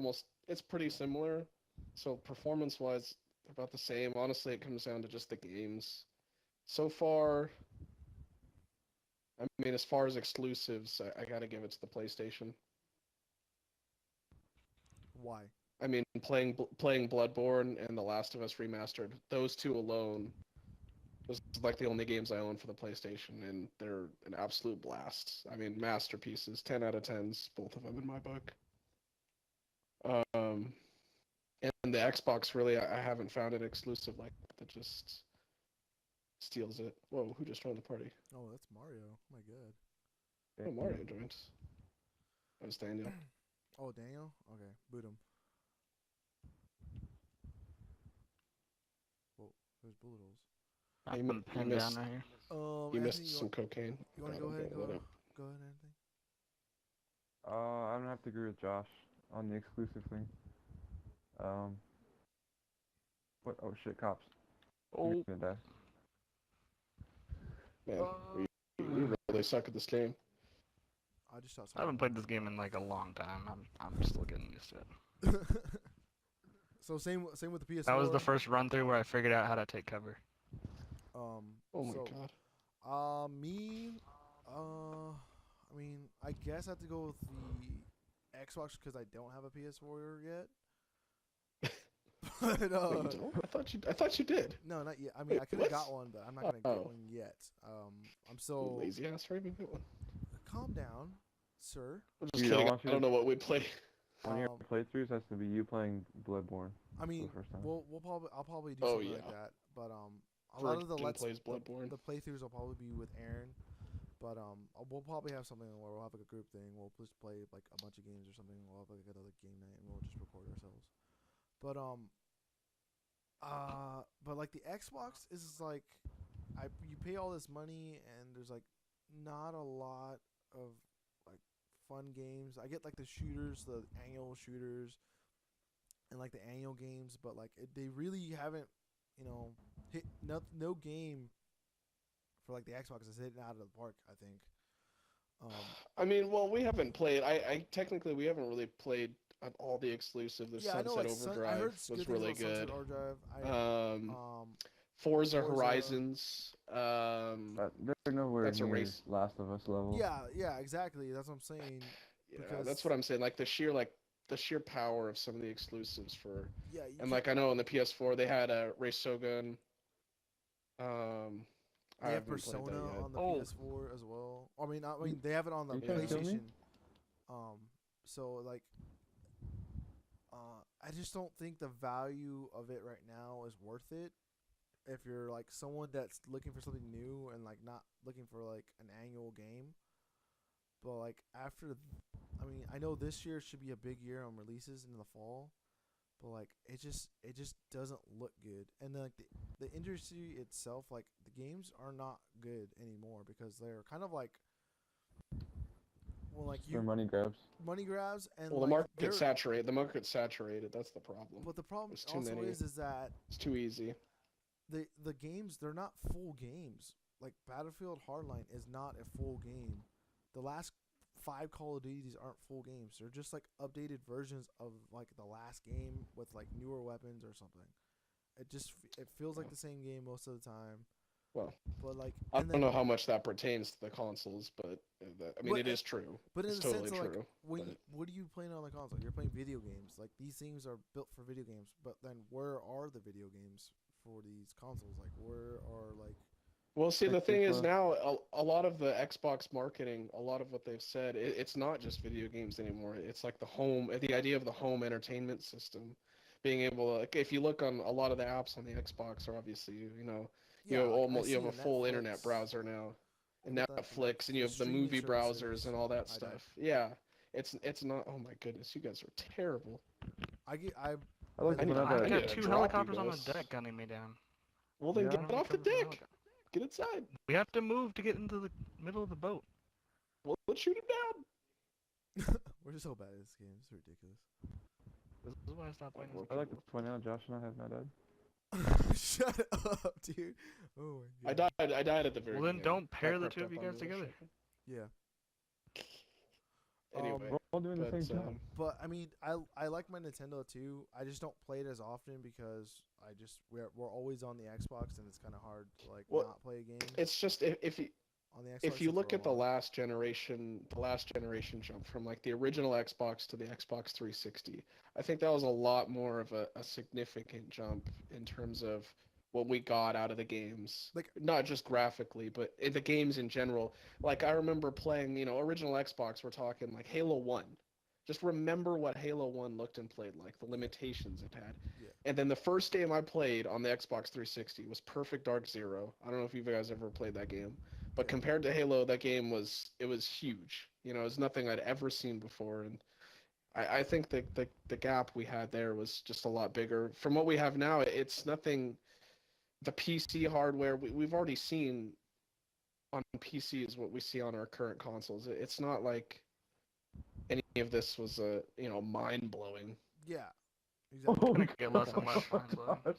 it's pretty similar. So performance-wise, they're about the same. Honestly, it comes down to just the games. So far, I mean, as far as exclusives, I gotta give it to the PlayStation. Why? I mean, playing Bloodborne and The Last of Us Remastered, those two alone, those are like the only games I own for the PlayStation, and they're an absolute blast. I mean, masterpieces, 10 out of 10s, both of them in my book. And the Xbox, really, I haven't found an exclusive like that just steals it. Whoa, who just joined the party? Oh, that's Mario. Oh my god. Oh, Mario joined. That was Daniel. Oh, Daniel? Okay, boot him. Whoa, there's bullet holes. You I'm pinned down missed- right here. You Anthony, missed some cocaine. You want to Got go him, ahead and got go? him. Go ahead, Anthony. I'm gonna have to agree with Josh on the exclusive thing. What? Oh shit, cops. Oh, You're gonna die. Man, we really suck at this game. I just thought I haven't played this game in like a long time. I'm still getting used to it. So same with the PS4. That was the first run through where I figured out how to take cover. Oh my so, god. Me, I mean, I guess I have to go with the Xbox because I don't have a PS4 yet. But Wait, you don't? I thought you did. no, not yet. I mean, Wait, I could have what? got one, but I'm not gonna get one yet. I'm You so lazy ass. Why even get one? calm down, sir. I'm just You kidding. don't want I you don't to- know what we play. One of your Um, playthroughs has to be you playing Bloodborne I mean, for the first time. I'll probably do Oh, something like yeah. that. But a lot of the Virgin plays Bloodborne. the playthroughs will probably be with Aaron. But we'll probably have something where we'll have like a group thing. We'll just play like a bunch of games or something. We'll have like another game night and we'll just record ourselves. But but like the Xbox is like, you pay all this money and there's like not a lot of like fun games. I get like the shooters, the annual shooters, and like the annual games, but like they really haven't, hit no game for like the Xbox is hitting out of the park. I think. I mean, well, we haven't played. I technically we haven't really played on all the exclusive. The Yeah, I know. Sunset Like Overdrive I heard was good things really about Sunset good. Overdrive. Forza Forza. Horizons. They're nowhere That's a near race. Last of Us level. Yeah, exactly. That's what I'm saying. Yeah, Because that's what I'm saying. Like the sheer power of some of the exclusives for. yeah, And like I know on the PS4 they had a Race Shogun. I they have haven't played that Persona yet. on the Oh. PS4 as well. I mean they have it on the You can't kill me? PlayStation. So like, I just don't think the value of it right now is worth it. If you're like someone that's looking for something new and like not looking for like an annual game, but like I mean, I know this year should be a big year on releases in the fall, but like it just doesn't look good. And then like the industry itself, like the games are not good anymore because they're kind of like, well, like They're money grabs. money grabs and Well, the like market's saturated. The market's saturated. That's the problem. But the problem There's too also many. is that It's too easy. the games, they're not full games. Like Battlefield Hardline is not a full game. The last 5 Call of Duties aren't full games. They're just like updated versions of like the last game with like newer weapons or something. It feels like the same game most of the time. Well, But like I don't know how much that pertains to the consoles, but I mean, But it is true. But in It's the totally sense of like true. what are you playing on the console? You're playing video games. Like these things are built for video games. But then where are the video games for these consoles? Like where are like Well, see, the Like thing is FIFA. now a lot of the Xbox marketing, a lot of what they've said, it's not just video games anymore. It's like the idea of the home entertainment system, being able to, like, if you look on a lot of the apps on the Xbox are obviously, yeah, like, I you have see a full internet Netflix. browser now, I and get that from, like, Netflix, and you the have the streaming movie browsers services. and all that I stuff. Yeah, it's not. Oh my goodness, you guys are terrible. I like I when need- I I need got to 2 drop you helicopters on the guys. deck gunning me down. Well, then Yeah. get off the deck. Get inside. We have to move to get into the middle of the boat. Well, let's shoot him down. We're just so bad at this game. It's ridiculous. This is why I stopped playing this I game. like to point out Josh and I have not died. Shut up, dude. Oh my I god. died at the very Well, then beginning. don't pair Got the crept 2 of up you on guys me. together. Yeah. Anyway, We're all doing the but, same job. But I mean, I like my Nintendo too. I just don't play it as often because we're always on the Xbox and it's kind of hard to like Well, not play a game it's just if you on the Xbox. if you for look a at the while. last generation jump from like the original Xbox to the Xbox 360, I think that was a lot more of a significant jump in terms of what we got out of the games. Like- not just graphically, but in the games in general. Like I remember playing, original Xbox, we're talking like Halo 1. Just remember what Halo 1 looked and played like, the limitations it had. Yeah. And then the first game I played on the Xbox 360 was Perfect Dark Zero. I don't know if you guys ever played that game. But Yeah. compared to Halo, that game was huge. It was nothing I'd ever seen before, and I think the gap we had there was just a lot bigger. From what we have now, it's nothing. The PC hardware we've already seen on PCs what we see on our current consoles. It's not like any of this was mind blowing. Yeah. Exactly. Oh, gonna get less and less God, mind-blowing.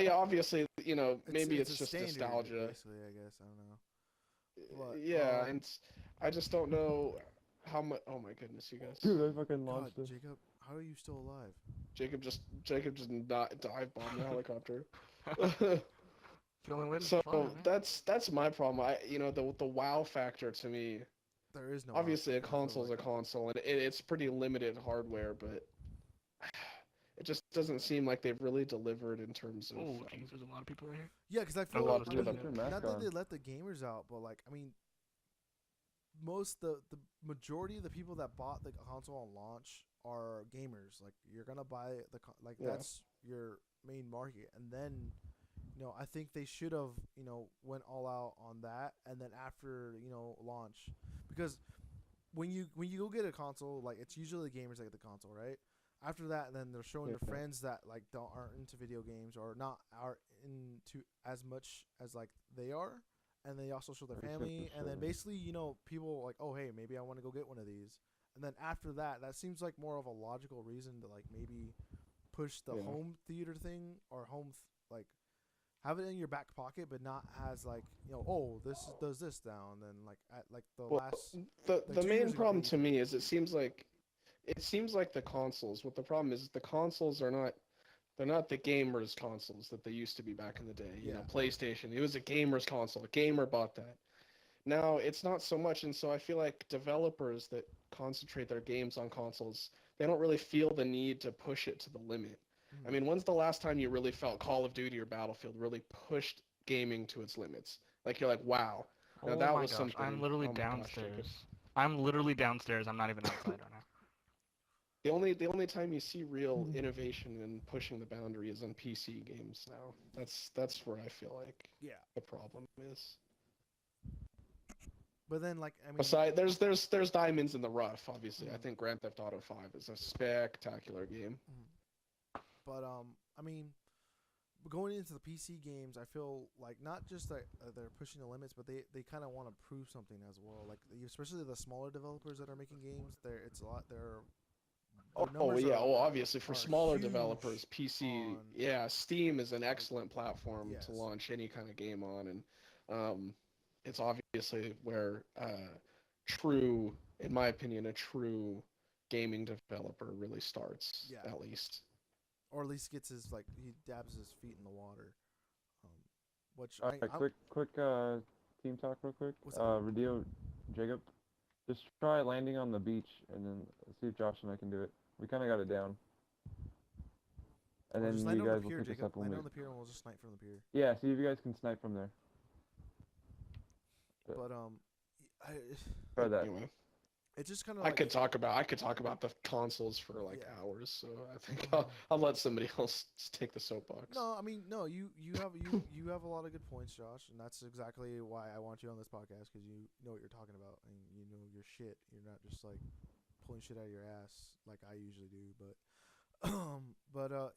Yeah, obviously, maybe it's a just standard, nostalgia. Basically, I guess I don't know. But, Yeah, and I just don't know how much. Oh my goodness, you guys. Dude, I fucking God, launched it. Jacob, how are you still alive? Jacob just not dive bombed the helicopter. Feeling lit and So fun, man. that's my problem. The wow factor to me. There is no. Obviously, a I feel console's like. a console, and it's pretty limited hardware, but it just doesn't seem like they've really delivered in terms of. Oh, jeez, there's a lot of people right here. Yeah, because I A feel lot like, of I stuff mean, in Put it. your not mask that on. they let the gamers out, but like, I mean, the majority of the people that bought the console on launch are gamers. Like, you're gonna buy like Yeah. that's your main market, and then I think they should have went all out on that, and then after launch, because when you go get a console, like it's usually the gamers that get the console, right? After that, and then they're showing their Yeah. friends that like aren't into video games or not are into as much as like they are, and they also show their For sure, family, for and then sure. basically people like, oh hey, maybe I want to go get one of these, and then after that, that seems like more of a logical reason to like maybe push the Yeah. home theater thing or like have it in your back pocket, but not as like oh this does this now, and then like at like the Well, last the like the 2 main years ago problem maybe. to me is it seems like the consoles. What the problem is the consoles are not. They're not the gamers consoles that they used to be back in the day. Yeah. PlayStation. It was a gamers console. A gamer bought that. Now it's not so much, and so I feel like developers that concentrate their games on consoles, they don't really feel the need to push it to the limit. I Mhm. mean, when's the last time you really felt Call of Duty or Battlefield really pushed gaming to its limits? Like you're like, wow. Now Oh that my was gosh, I'm something. literally Oh my gosh, Jacob. downstairs. I'm literally downstairs. I'm not even outside right now. The only time you see real innovation and pushing the boundary is on PC games now. That's where I feel like Yeah. the problem is. But then like I mean Aside, there's diamonds in the rough. Obviously, I mhm. think Grand Theft Auto 5 is a spectacular game. But I mean going into the PC games, I feel like not just that they're pushing the limits, but they kind of want to prove something as well. Like especially the smaller developers that are making games, it's a lot. Their Oh numbers yeah, well obviously for are smaller developers, huge PC, on yeah, Steam is an like excellent platform to yes, launch any kind of game on, and it's obviously where true, in my opinion, a true gaming developer really starts, yeah, at least. or at least gets his like he dabs his feet in the water. Um, which All right, I quick team talk real quick. what's that? Radillo, Jacob, just try landing on the beach and then see if Josh and I can do it. We kind of got it down. And Or then just you land on the guys will pier, pick us Jacob. up when Land we. on the pier, and we'll just snipe from the pier. Yeah, see if you guys can snipe from there. But I, Try that. Anyway, it's just kind of I like could talk about the consoles for like yeah. hours, so I think I'll let somebody else take the soapbox. No, I mean no. You have a lot of good points, Josh, and that's exactly why I want you on this podcast because you know what you're talking about and you know your shit. You're not just like pulling shit out of your ass like I usually do.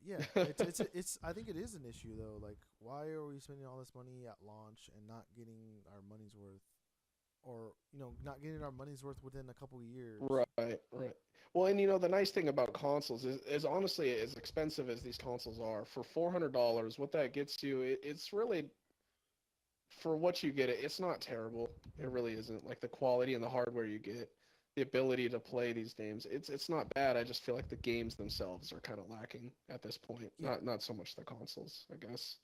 Yeah, it's I think it is an issue though. Like, why are we spending all this money at launch and not getting our money's worth, or not getting our money's worth within a couple of years? Right, right. Well, and the nice thing about consoles is honestly, as expensive as these consoles are, for $400, what that gets you, it's really for what you get. It's not terrible. It really isn't. Like the quality and the hardware you get, the ability to play these games, it's not bad. I just feel like the games themselves are kind of lacking at this point. Yeah. Not so much the consoles, I guess.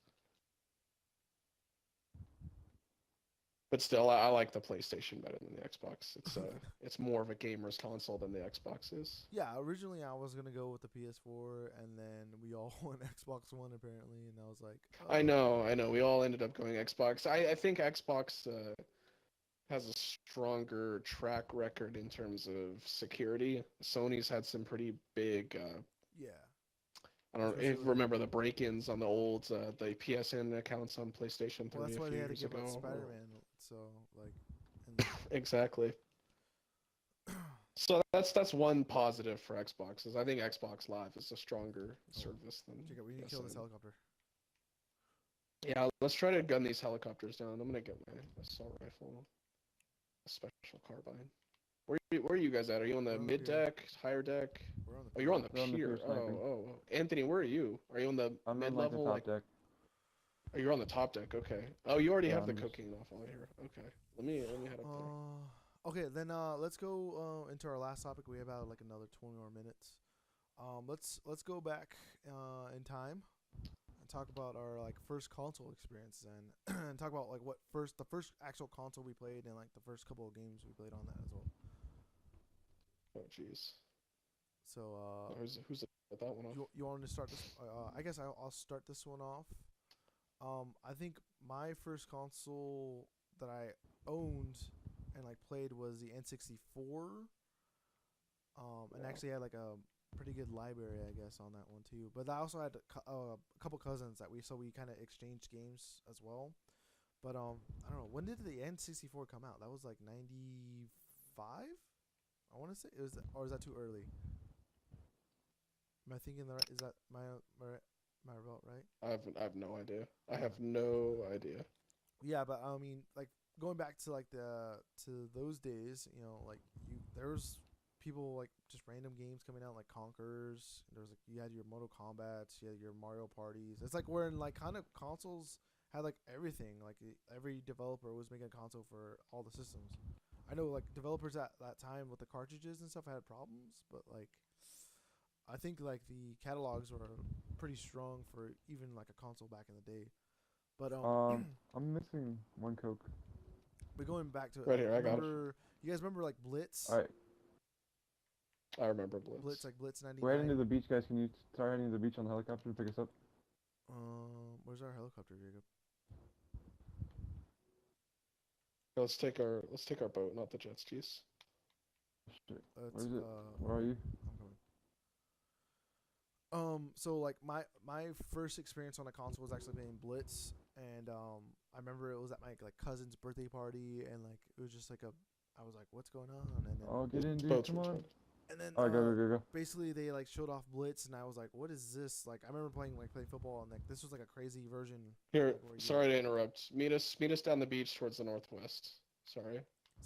But still, I like the PlayStation better than the Xbox. It's more of a gamer's console than the Xbox is. Yeah, originally I was gonna go with the PS4, and then we all went Xbox One apparently, and I was like, I know. We all ended up going Xbox. I think Xbox has a stronger track record in terms of security. Sony's had some pretty big. yeah, I don't especially with remember the break-ins on the old the PSN accounts on PlayStation 3 well, that's a why few they had to years give out ago. Spider-Man. So like, and Exactly. So that's one positive for Xbox is I think Xbox Live is a stronger service than Jacob, we need to kill this PSN. helicopter. Yeah, let's try to gun these helicopters down. I'm gonna get my assault rifle, a special carbine. Where are you guys at? Are you on the We're on the mid pier. deck, higher deck? We're on the Oh, you're on the We're on the pier. pier sniping. Oh. Anthony, where are you? Are you on the I'm mid on like the level? top deck. Oh, you're on the top deck. Okay. Oh, you already Yeah, have the I'm just. cocaine off over here. Okay. Let me head up there. Okay, then let's go into our last topic. We have about like another 20 more minutes. Let's go back in time and talk about our like first console experience and talk about like the first actual console we played and like the first couple of games we played on that as well. Oh jeez. So Who's that one off? you want to start this? I guess I'll start this one off. I think my first console that I owned and like played was the N64. And Wow. actually had like a pretty good library, I guess, on that one too. But I also had a couple cousins that we kind of exchanged games as well. But I don't know, when did the N64 come out? That was like 95. I want to say it was, or is that too early? Am I thinking the right? Is that my about right? I have no idea. I have no idea. Yeah, but I mean, like going back to like to those days, you know, like there was people like just random games coming out like Conquerors. There was like you had your Mortal Kombat's, you had your Mario parties. It's like where in like kind of consoles had like everything. Like every developer was making a console for all the systems. I know like developers at that time with the cartridges and stuff had problems, but like I think like the catalogs were pretty strong for even like a console back in the day. But I'm missing one Coke. but going back to Right here, I got it. remember you guys remember like Blitz? All right, I remember Blitz. Blitz we're heading to 99. the beach, guys. Can you start heading to the beach on the helicopter to pick us up? Where's our helicopter, Jacob? Let's take our boat, not the jet skis. Shit. Let's Where is it? Where are you? I'm coming. So like my first experience on a console was actually playing Blitz, and I remember it was at my like cousin's birthday party, and like it was just like I was like, what's going on? And then Oh, get in, dude. Boats Come on. returned. and then All right, go. basically they like showed off Blitz, and I was like, what is this? Like I remember playing football, and like this was like a crazy version. Here, Like, where you- sorry to interrupt. Meet us down the beach towards the northwest. Sorry.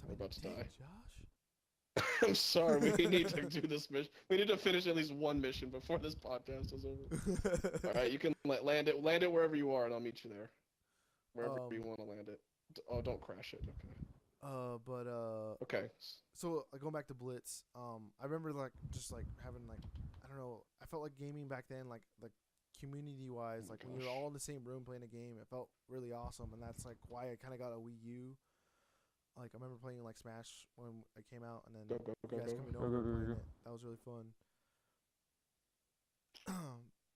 We're about to die. Josh. I'm sorry. We need to do this mission. We need to finish at least one mission before this podcast is over. All right, you can land it wherever you are, and I'll meet you there. Wherever you want to land it. Oh, don't crash it. Okay. Okay. So like going back to Blitz, I remember like just like having like I don't know, I felt like gaming back then like community wise, Oh my like when you were gosh. all in the same room playing a game, it felt really awesome, and that's like why I kind of got a Wii U. Like I remember playing like Smash when it came out, and then Go, you guys coming Go, over go, and go, playing go. it. That was really fun.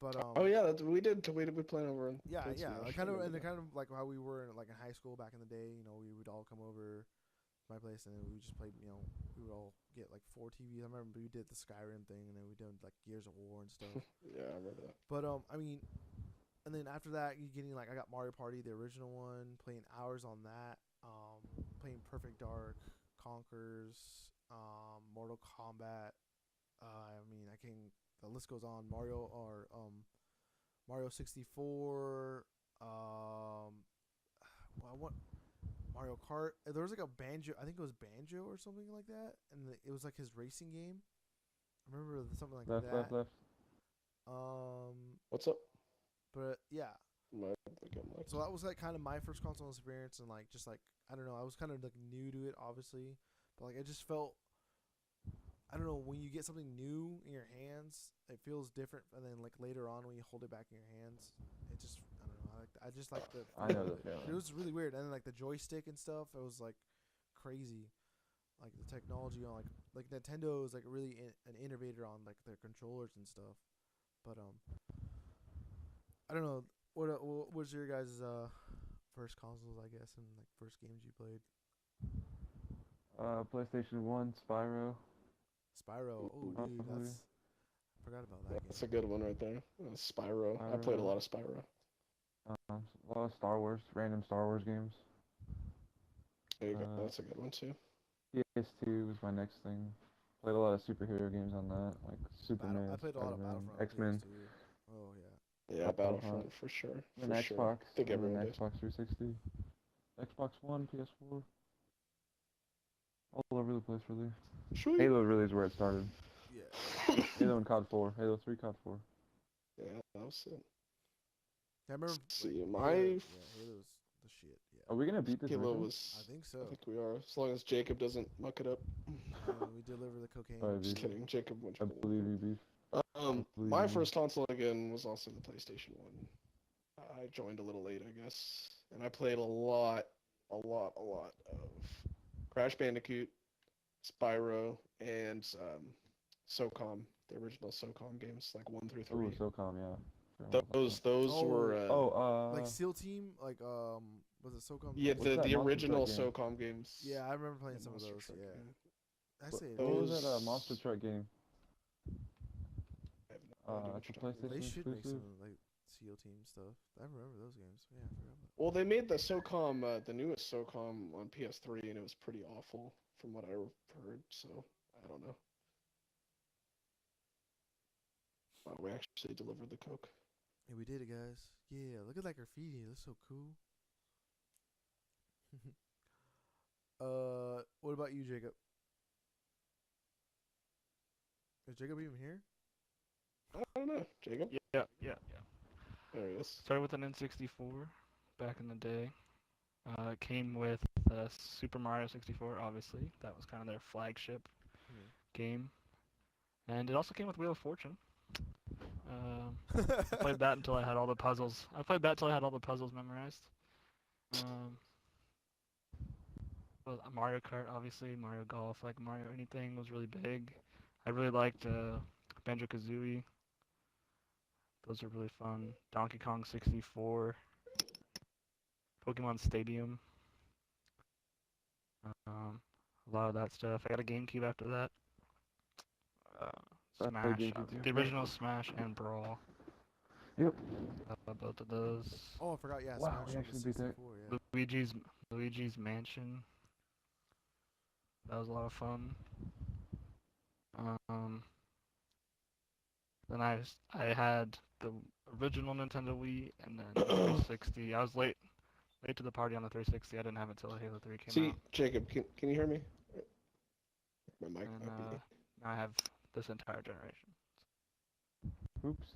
But Oh yeah, we played over in yeah, played yeah, Smash. like I remember that. kind of like how we were in, like in high school back in the day. You know, we would all come over to my place, and then we just played. You know, we would all get like 4 TVs. I remember we did the Skyrim thing, and then we did like Gears of War and stuff. Yeah, I remember that. But I mean, and then after that, you getting like I got Mario Party, the original one, playing hours on that. Playing Perfect Dark, Conkers, Mortal Kombat. I mean, I can. The list goes on. Mario 64. Well, what Mario Kart? There was like a banjo. I think it was Banjo or something like that, and it was like his racing game. I remember something like that. Left. What's up? But yeah, My again, like, so that was like kind of my first console experience, and like just like I don't know, I was kind of like new to it, obviously, but like I just felt I don't know when you get something new in your hands, it feels different, and then like later on when you hold it back in your hands, it just I don't know, I just like the I know the it feeling. was really weird, and then like the joystick and stuff, it was like crazy, like the technology on like Nintendo is like really an innovator on like their controllers and stuff, but I don't know. What was your guys' first consoles, I guess, and like first games you played? PlayStation 1, Spyro. Spyro. Oh, dude, Probably. I forgot about that that's game. a good one right there. Spyro. I played a lot of Spyro. A lot of Star Wars, random Star Wars games. There you go. Uh, That's a good one too. PS2 was my next thing. Played a lot of superhero games on that, like Superman, I played a lot of Spider-Man, Battlefront on X-Men, PS2. Oh yeah. Yeah, Battlefront, Battlefront for sure. and For sure. Xbox, I think and then everyone did. Xbox 360, Xbox One, PS4, all over the place really. Sweet. Halo really is where it started. Yeah. Halo and COD 4, Halo 3, COD 4. Yeah, that was it. I remember. See, Like, my Halo's the shit. Yeah. Are we gonna beat this Halo mission? was. I think I so. think we are, as long as Jacob doesn't muck it up. We deliver the cocaine. Alright, Just Beef. kidding, Jacob went. I believe you, Beef. believe My you. first console again was also the PlayStation 1. I joined a little late, I guess, and I played a lot of Crash Bandicoot, Spyro, and SOCOM, the original SOCOM games, like 1 through 3. Ooh, SOCOM, yeah. Those Oh, were like SEAL Team, like was it SOCOM? yeah, What's that the Monster original Truck game? SOCOM games. Yeah, I remember playing The some of Monster those. Truck Yeah, game. I say it. What was that Those- Monster Truck game? I have no idea what It's a you're talking about. They PlayStation should make exclusive. some like SEAL Team stuff. I remember those games. Yeah, I forgot about. Well, they made the SOCOM, the newest SOCOM on PS3, and it was pretty awful from what I heard. So I don't know. We actually delivered the Coke. Yeah, we did it, guys. Yeah, look at that graffiti. It looks so cool. What about you, Jacob? Is Jacob even here? I don't know, Jacob. Yeah. There he is. Started with an N64 back in the day. It came with Super Mario 64, obviously. That was kind of their flagship game. And it also came with Wheel of Fortune. I played that until I had all the puzzles. Memorized. Well, Mario Kart, obviously, Mario Golf, like Mario anything was really big. I really liked Banjo-Kazooie. Those are really fun. Donkey Kong 64. Pokemon Stadium. A lot of that stuff. I got a GameCube after that. Smash, GameCube the original Smash and Brawl. Yep. Both of those. Oh, I forgot. Yeah, Wow, Smash we on actually the beat that. 64. Yeah. Luigi's Mansion. That was a lot of fun. Then I had the original Nintendo Wii and then the 360. I was late to the party on the 360. I didn't have it till Halo 3 came See, out. Jacob, can you hear me? My mic And might be. now I have this entire generation. Oops.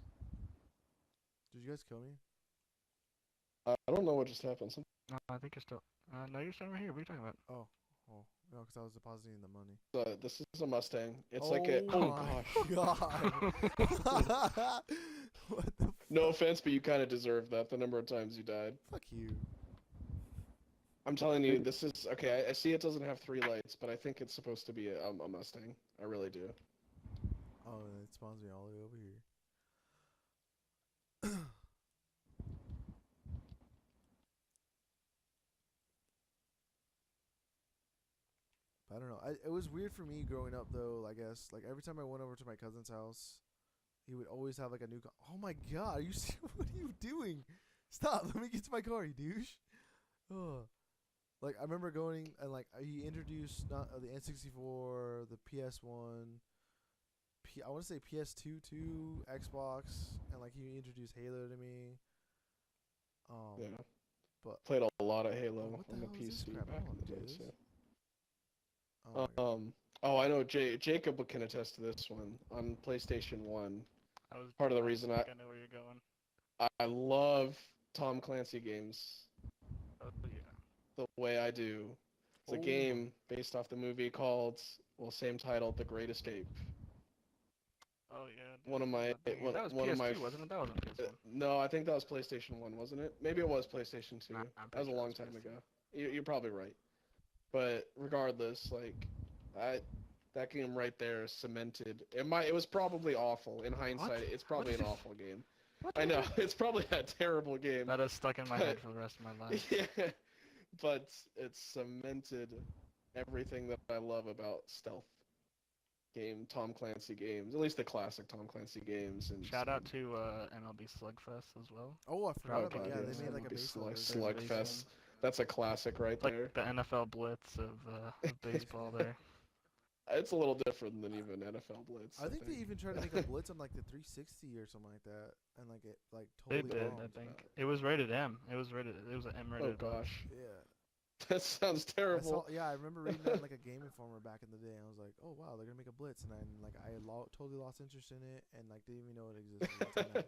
Did you guys kill me? I don't know what just happened. No, I think you're still. No, you're still right here. What are you talking about? Oh, no, because I was depositing the money. This is a Mustang. It's like a. Oh Oh my gosh. God. What the? No offense, but you kind of deserve that. The number of times you died. Fuck you. I'm telling you, this is okay. I see it doesn't have 3 lights, but I think it's supposed to be a Mustang. I really do. Oh, it spawns me all the way over here. I don't know. It was weird for me growing up, though. I guess like every time I went over to my cousin's house, he would always have like a new. Oh my God! Are you? What are you doing? Stop! Let me get to my car, you douche. Oh. Like I remember going and like he introduced not the N64, the PS1, I want to say PS2 too, Xbox, and like he introduced Halo to me. Yeah. But Played a lot of Halo what the on the hell is this PC crap? I back don't in the wanna do days. this. Yeah. Oh my God. Oh, I know. Jacob can attest to this one on PlayStation 1. I was Part of the reason I know where you're going. I love Tom Clancy games Oh yeah. the way I do. It's a Oh. game based off the movie called, well, same title, The Great Escape. Oh yeah. One of my That was one PS2, of my wasn't it? That wasn't PS1. no, I think that was PlayStation 1, wasn't it? Maybe it was PlayStation 2. Nah, I'm That pretty was a sure it long was time PS2. ago. You're probably right. But regardless, like that game right there cemented. It was probably awful in hindsight. It's probably an awful game. What I know the- it's probably a terrible game. That is stuck in my head for the rest of my life. Yeah, but it cemented everything that I love about stealth Tom Clancy games, at least the classic Tom Clancy games. And Shout out to MLB Slugfest as well. Oh, I forgot Okay, about. Yeah, yeah, they made like a MLB baseball version. Slugfest. That's a classic right Like there. the NFL Blitz of baseball there. It's a little different than even NFL Blitz. I think they even tried to make a blitz on like the 360 or something like that, and like it like They totally did, bombed. I think. It was rated M. It was an M Oh rated. gosh, Yeah. that sounds I terrible. I remember reading that in like a Game Informer back in the day, and I was like, oh wow, they're gonna make a blitz, and then like I totally lost interest in it, and like didn't even know it existed. Until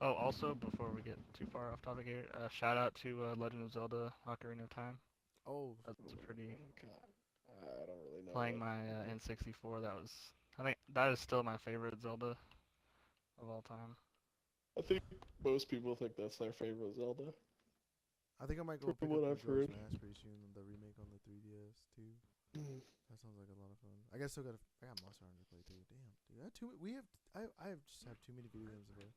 now. Oh, also, before we get too far off topic here, shout out to Legend of Zelda Ocarina of Time. Oh, That's a pretty God, I don't really know playing that. my N64. That was, I think that is still my favorite Zelda of all time. I think most people think that's their favorite Zelda, I think I might go from pick up what I've Majora's heard. Mask pretty soon. The remake on the 3DS too. That sounds like a lot of fun. I guess I got Monster Hunter to play too. Damn, dude, I have too. We have. I have just have too many video games to play.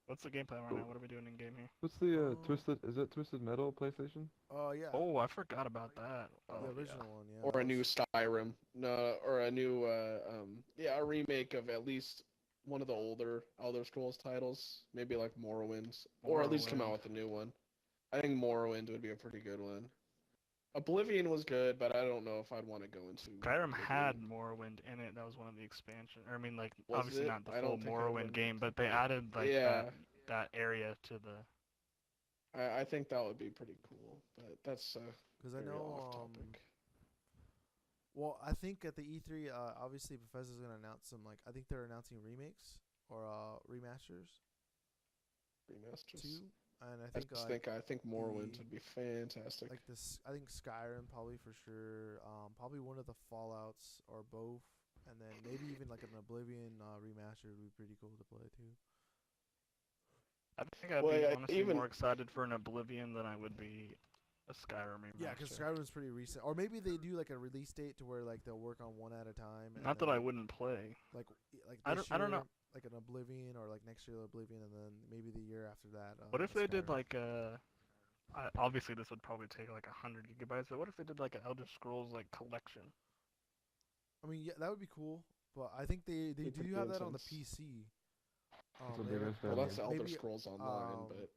What's the gameplay right now? What are we doing in game here? What's the Um. Twisted? Is it Twisted Metal PlayStation? Oh yeah, Oh, I forgot about that. the Oh yeah. original one. Yeah. Or That a new was, Skyrim, no, or a new, yeah, a remake of at least one of the older Elder Scrolls titles, maybe like Morrowind, or at least come out Morrowind. with a new one. I think Morrowind would be a pretty good one. Oblivion was good, but I don't know if I'd want to go into Skyrim had Oblivion. Morrowind in it. That was one of the expansion. Or I mean, like Was obviously it? not the I full don't think I Morrowind remember. game, but they added like that Yeah, that area to the. I think that would be pretty cool, but that's because I very know. off topic. Well, I think at the E3, obviously Bethesda's gonna announce some like I think they're announcing remakes or remasters Remasters. too, and I I think just like think I think Morrowind the would be fantastic. like this. I think Skyrim probably for sure. Probably one of the Fallout's or both, and then maybe even like an Oblivion remaster would be pretty cool to play too. I think I'd Well, be yeah, honestly even more excited for an Oblivion than I would be a Skyrim Yeah, because remaster. Skyrim's pretty recent, or maybe they do like a release date to where like they'll work on one at a time, and Not then that I wouldn't play. like like I this don't. I don't know. year like an Oblivion, or like next year Oblivion, and then maybe the year after that What if a they did Skyrim. like obviously this would probably take like 100 GB, but what if they did like an Elder Scrolls like collection? I mean, yeah, that would be cool, but I think they be do pretty have that on the intense. PC. That's what They have they it. guys Well, I have. think that's Elder maybe Scrolls Online, but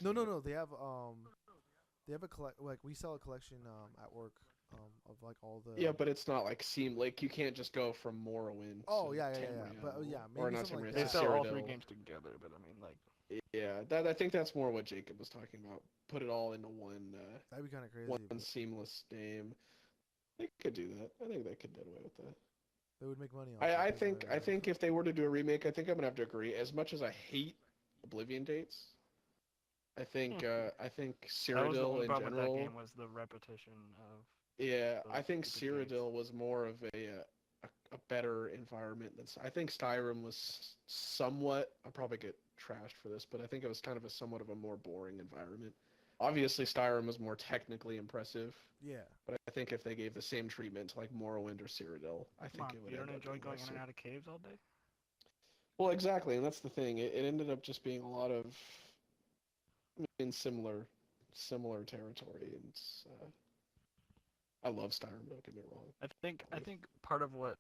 no, no, they have a collect like we sell a collection at work of like all the. yeah, but it's not like like you can't just go from Morrowind Oh to yeah, yeah, yeah, yeah. But Tamriel, yeah, or maybe not something like Tamriel, They to that. sell all three Cyrodiil. games together, but I mean like Yeah, that I think that's more what Jacob was talking about. Put it all into That'd be kind of one crazy, but seamless game. They could do that. I think they could get away with that. they would make money off I, it. I There's no way think I around it. think if they were to do a remake, I think I'm gonna have to agree. As much as I hate Oblivion dates, hmm, I think that was the Cyrodiil only in problem with that general. game was the repetition of Yeah, I those think stupid dates. Cyrodiil was more of a better environment than I think Skyrim was somewhat. I'll probably get trashed for this, but I think it was kind of a somewhat of a more boring environment. Obviously, Skyrim was more technically impressive, Yeah. but I think if they gave the same treatment to like Morrowind or Cyrodiil, I Come think on, it would you don't end up enjoy being going in and nicer. out of caves all day? Well, exactly, and that's the thing. It ended up just being a lot of in similar territory, and I love Skyrim. Don't get me wrong. I think part of what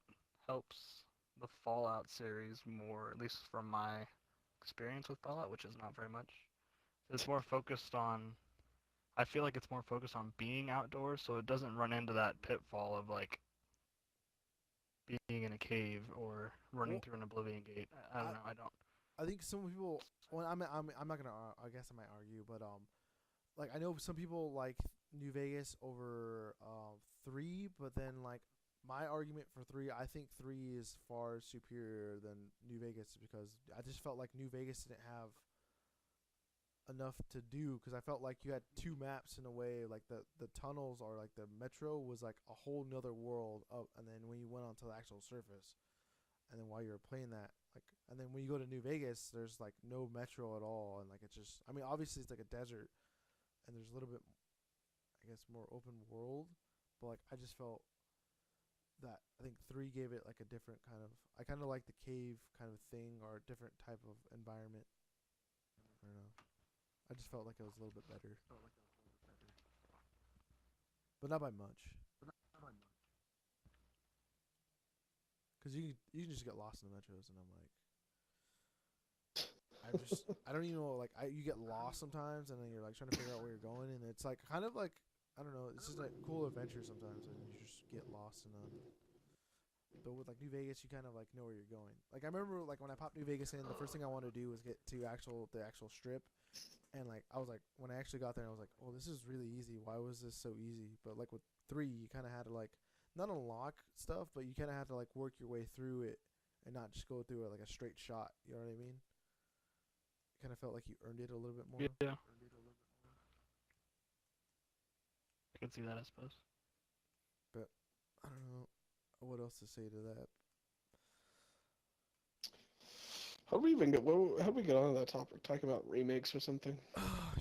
helps the Fallout series more, at least from my experience with Fallout, which is not very much, is more focused on. I feel like it's more focused on being outdoors, so it doesn't run into that pitfall of like being in a cave or running Well, through an Oblivion gate. I I don't know. I don't. I think some people. Well, I'm not gonna. I guess I might argue, but like I know some people like New Vegas over three, but then like my argument for three, I think three is far superior than New Vegas because I just felt like New Vegas didn't have enough to do because I felt like you had two maps in a way. Like the tunnels or like the metro was like a whole nother world up, and then when you went onto the actual surface, and then while you were playing that, like, and then when you go to New Vegas, there's like no metro at all, and like it's just. I mean, obviously it's like a desert, and there's a little bit, I guess, more open world, but like I just felt that I think three gave it like a different kind of. I kind of like the cave kind of thing or a different type of environment. I don't know. I just felt like it was a little bit better, but not by much. Cause you can just get lost in the metros, and I don't even know like you get lost sometimes, and then you're like trying to figure out where you're going, and it's like kind of like I don't know, it's just like cool adventure sometimes, and you just get lost in a. But with like New Vegas, you kind of like know where you're going. Like I remember like when I popped New Vegas in, the first thing I wanted to do was get to the actual strip, and like I was like when I actually got there, I was like, oh, this is really easy. Why was this so easy? But like with three, you kind of had to like not unlock stuff, but you kind of had to like work your way through it, and not just go through it like a straight shot. You know what I mean? Kind of felt like you earned it a little bit more. Yeah. I can see that, I suppose. I don't know what else to say to that. How do we even get? How do we get on that topic? Talking about remakes or something?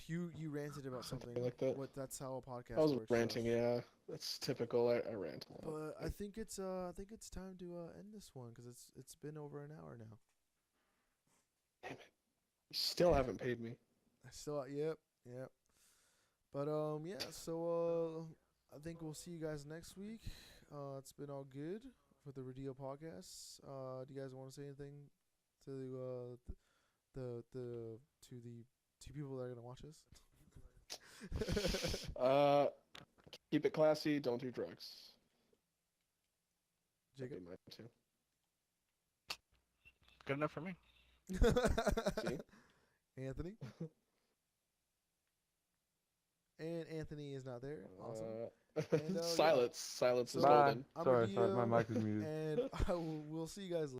You ranted about something like that. What that's how a podcast I was works. ranting. Josh. Yeah, that's typical. I rant a lot. But I think it's time to end this one because it's been over an hour now. Damn it! You still haven't paid me. I still yep. But yeah, so I think we'll see you guys next week. It's been all good for the Radillo podcast. Do you guys want to say anything to the two people that are gonna watch us? Keep it classy. Don't do drugs. Jacob? That'd be mine too. Good enough for me. See? Anthony? And Anthony is not there. Awesome. And, Silence. Silence is So- Bye. golden. I'm Sorry, Radillo, my mic is muted. and we'll see you guys later.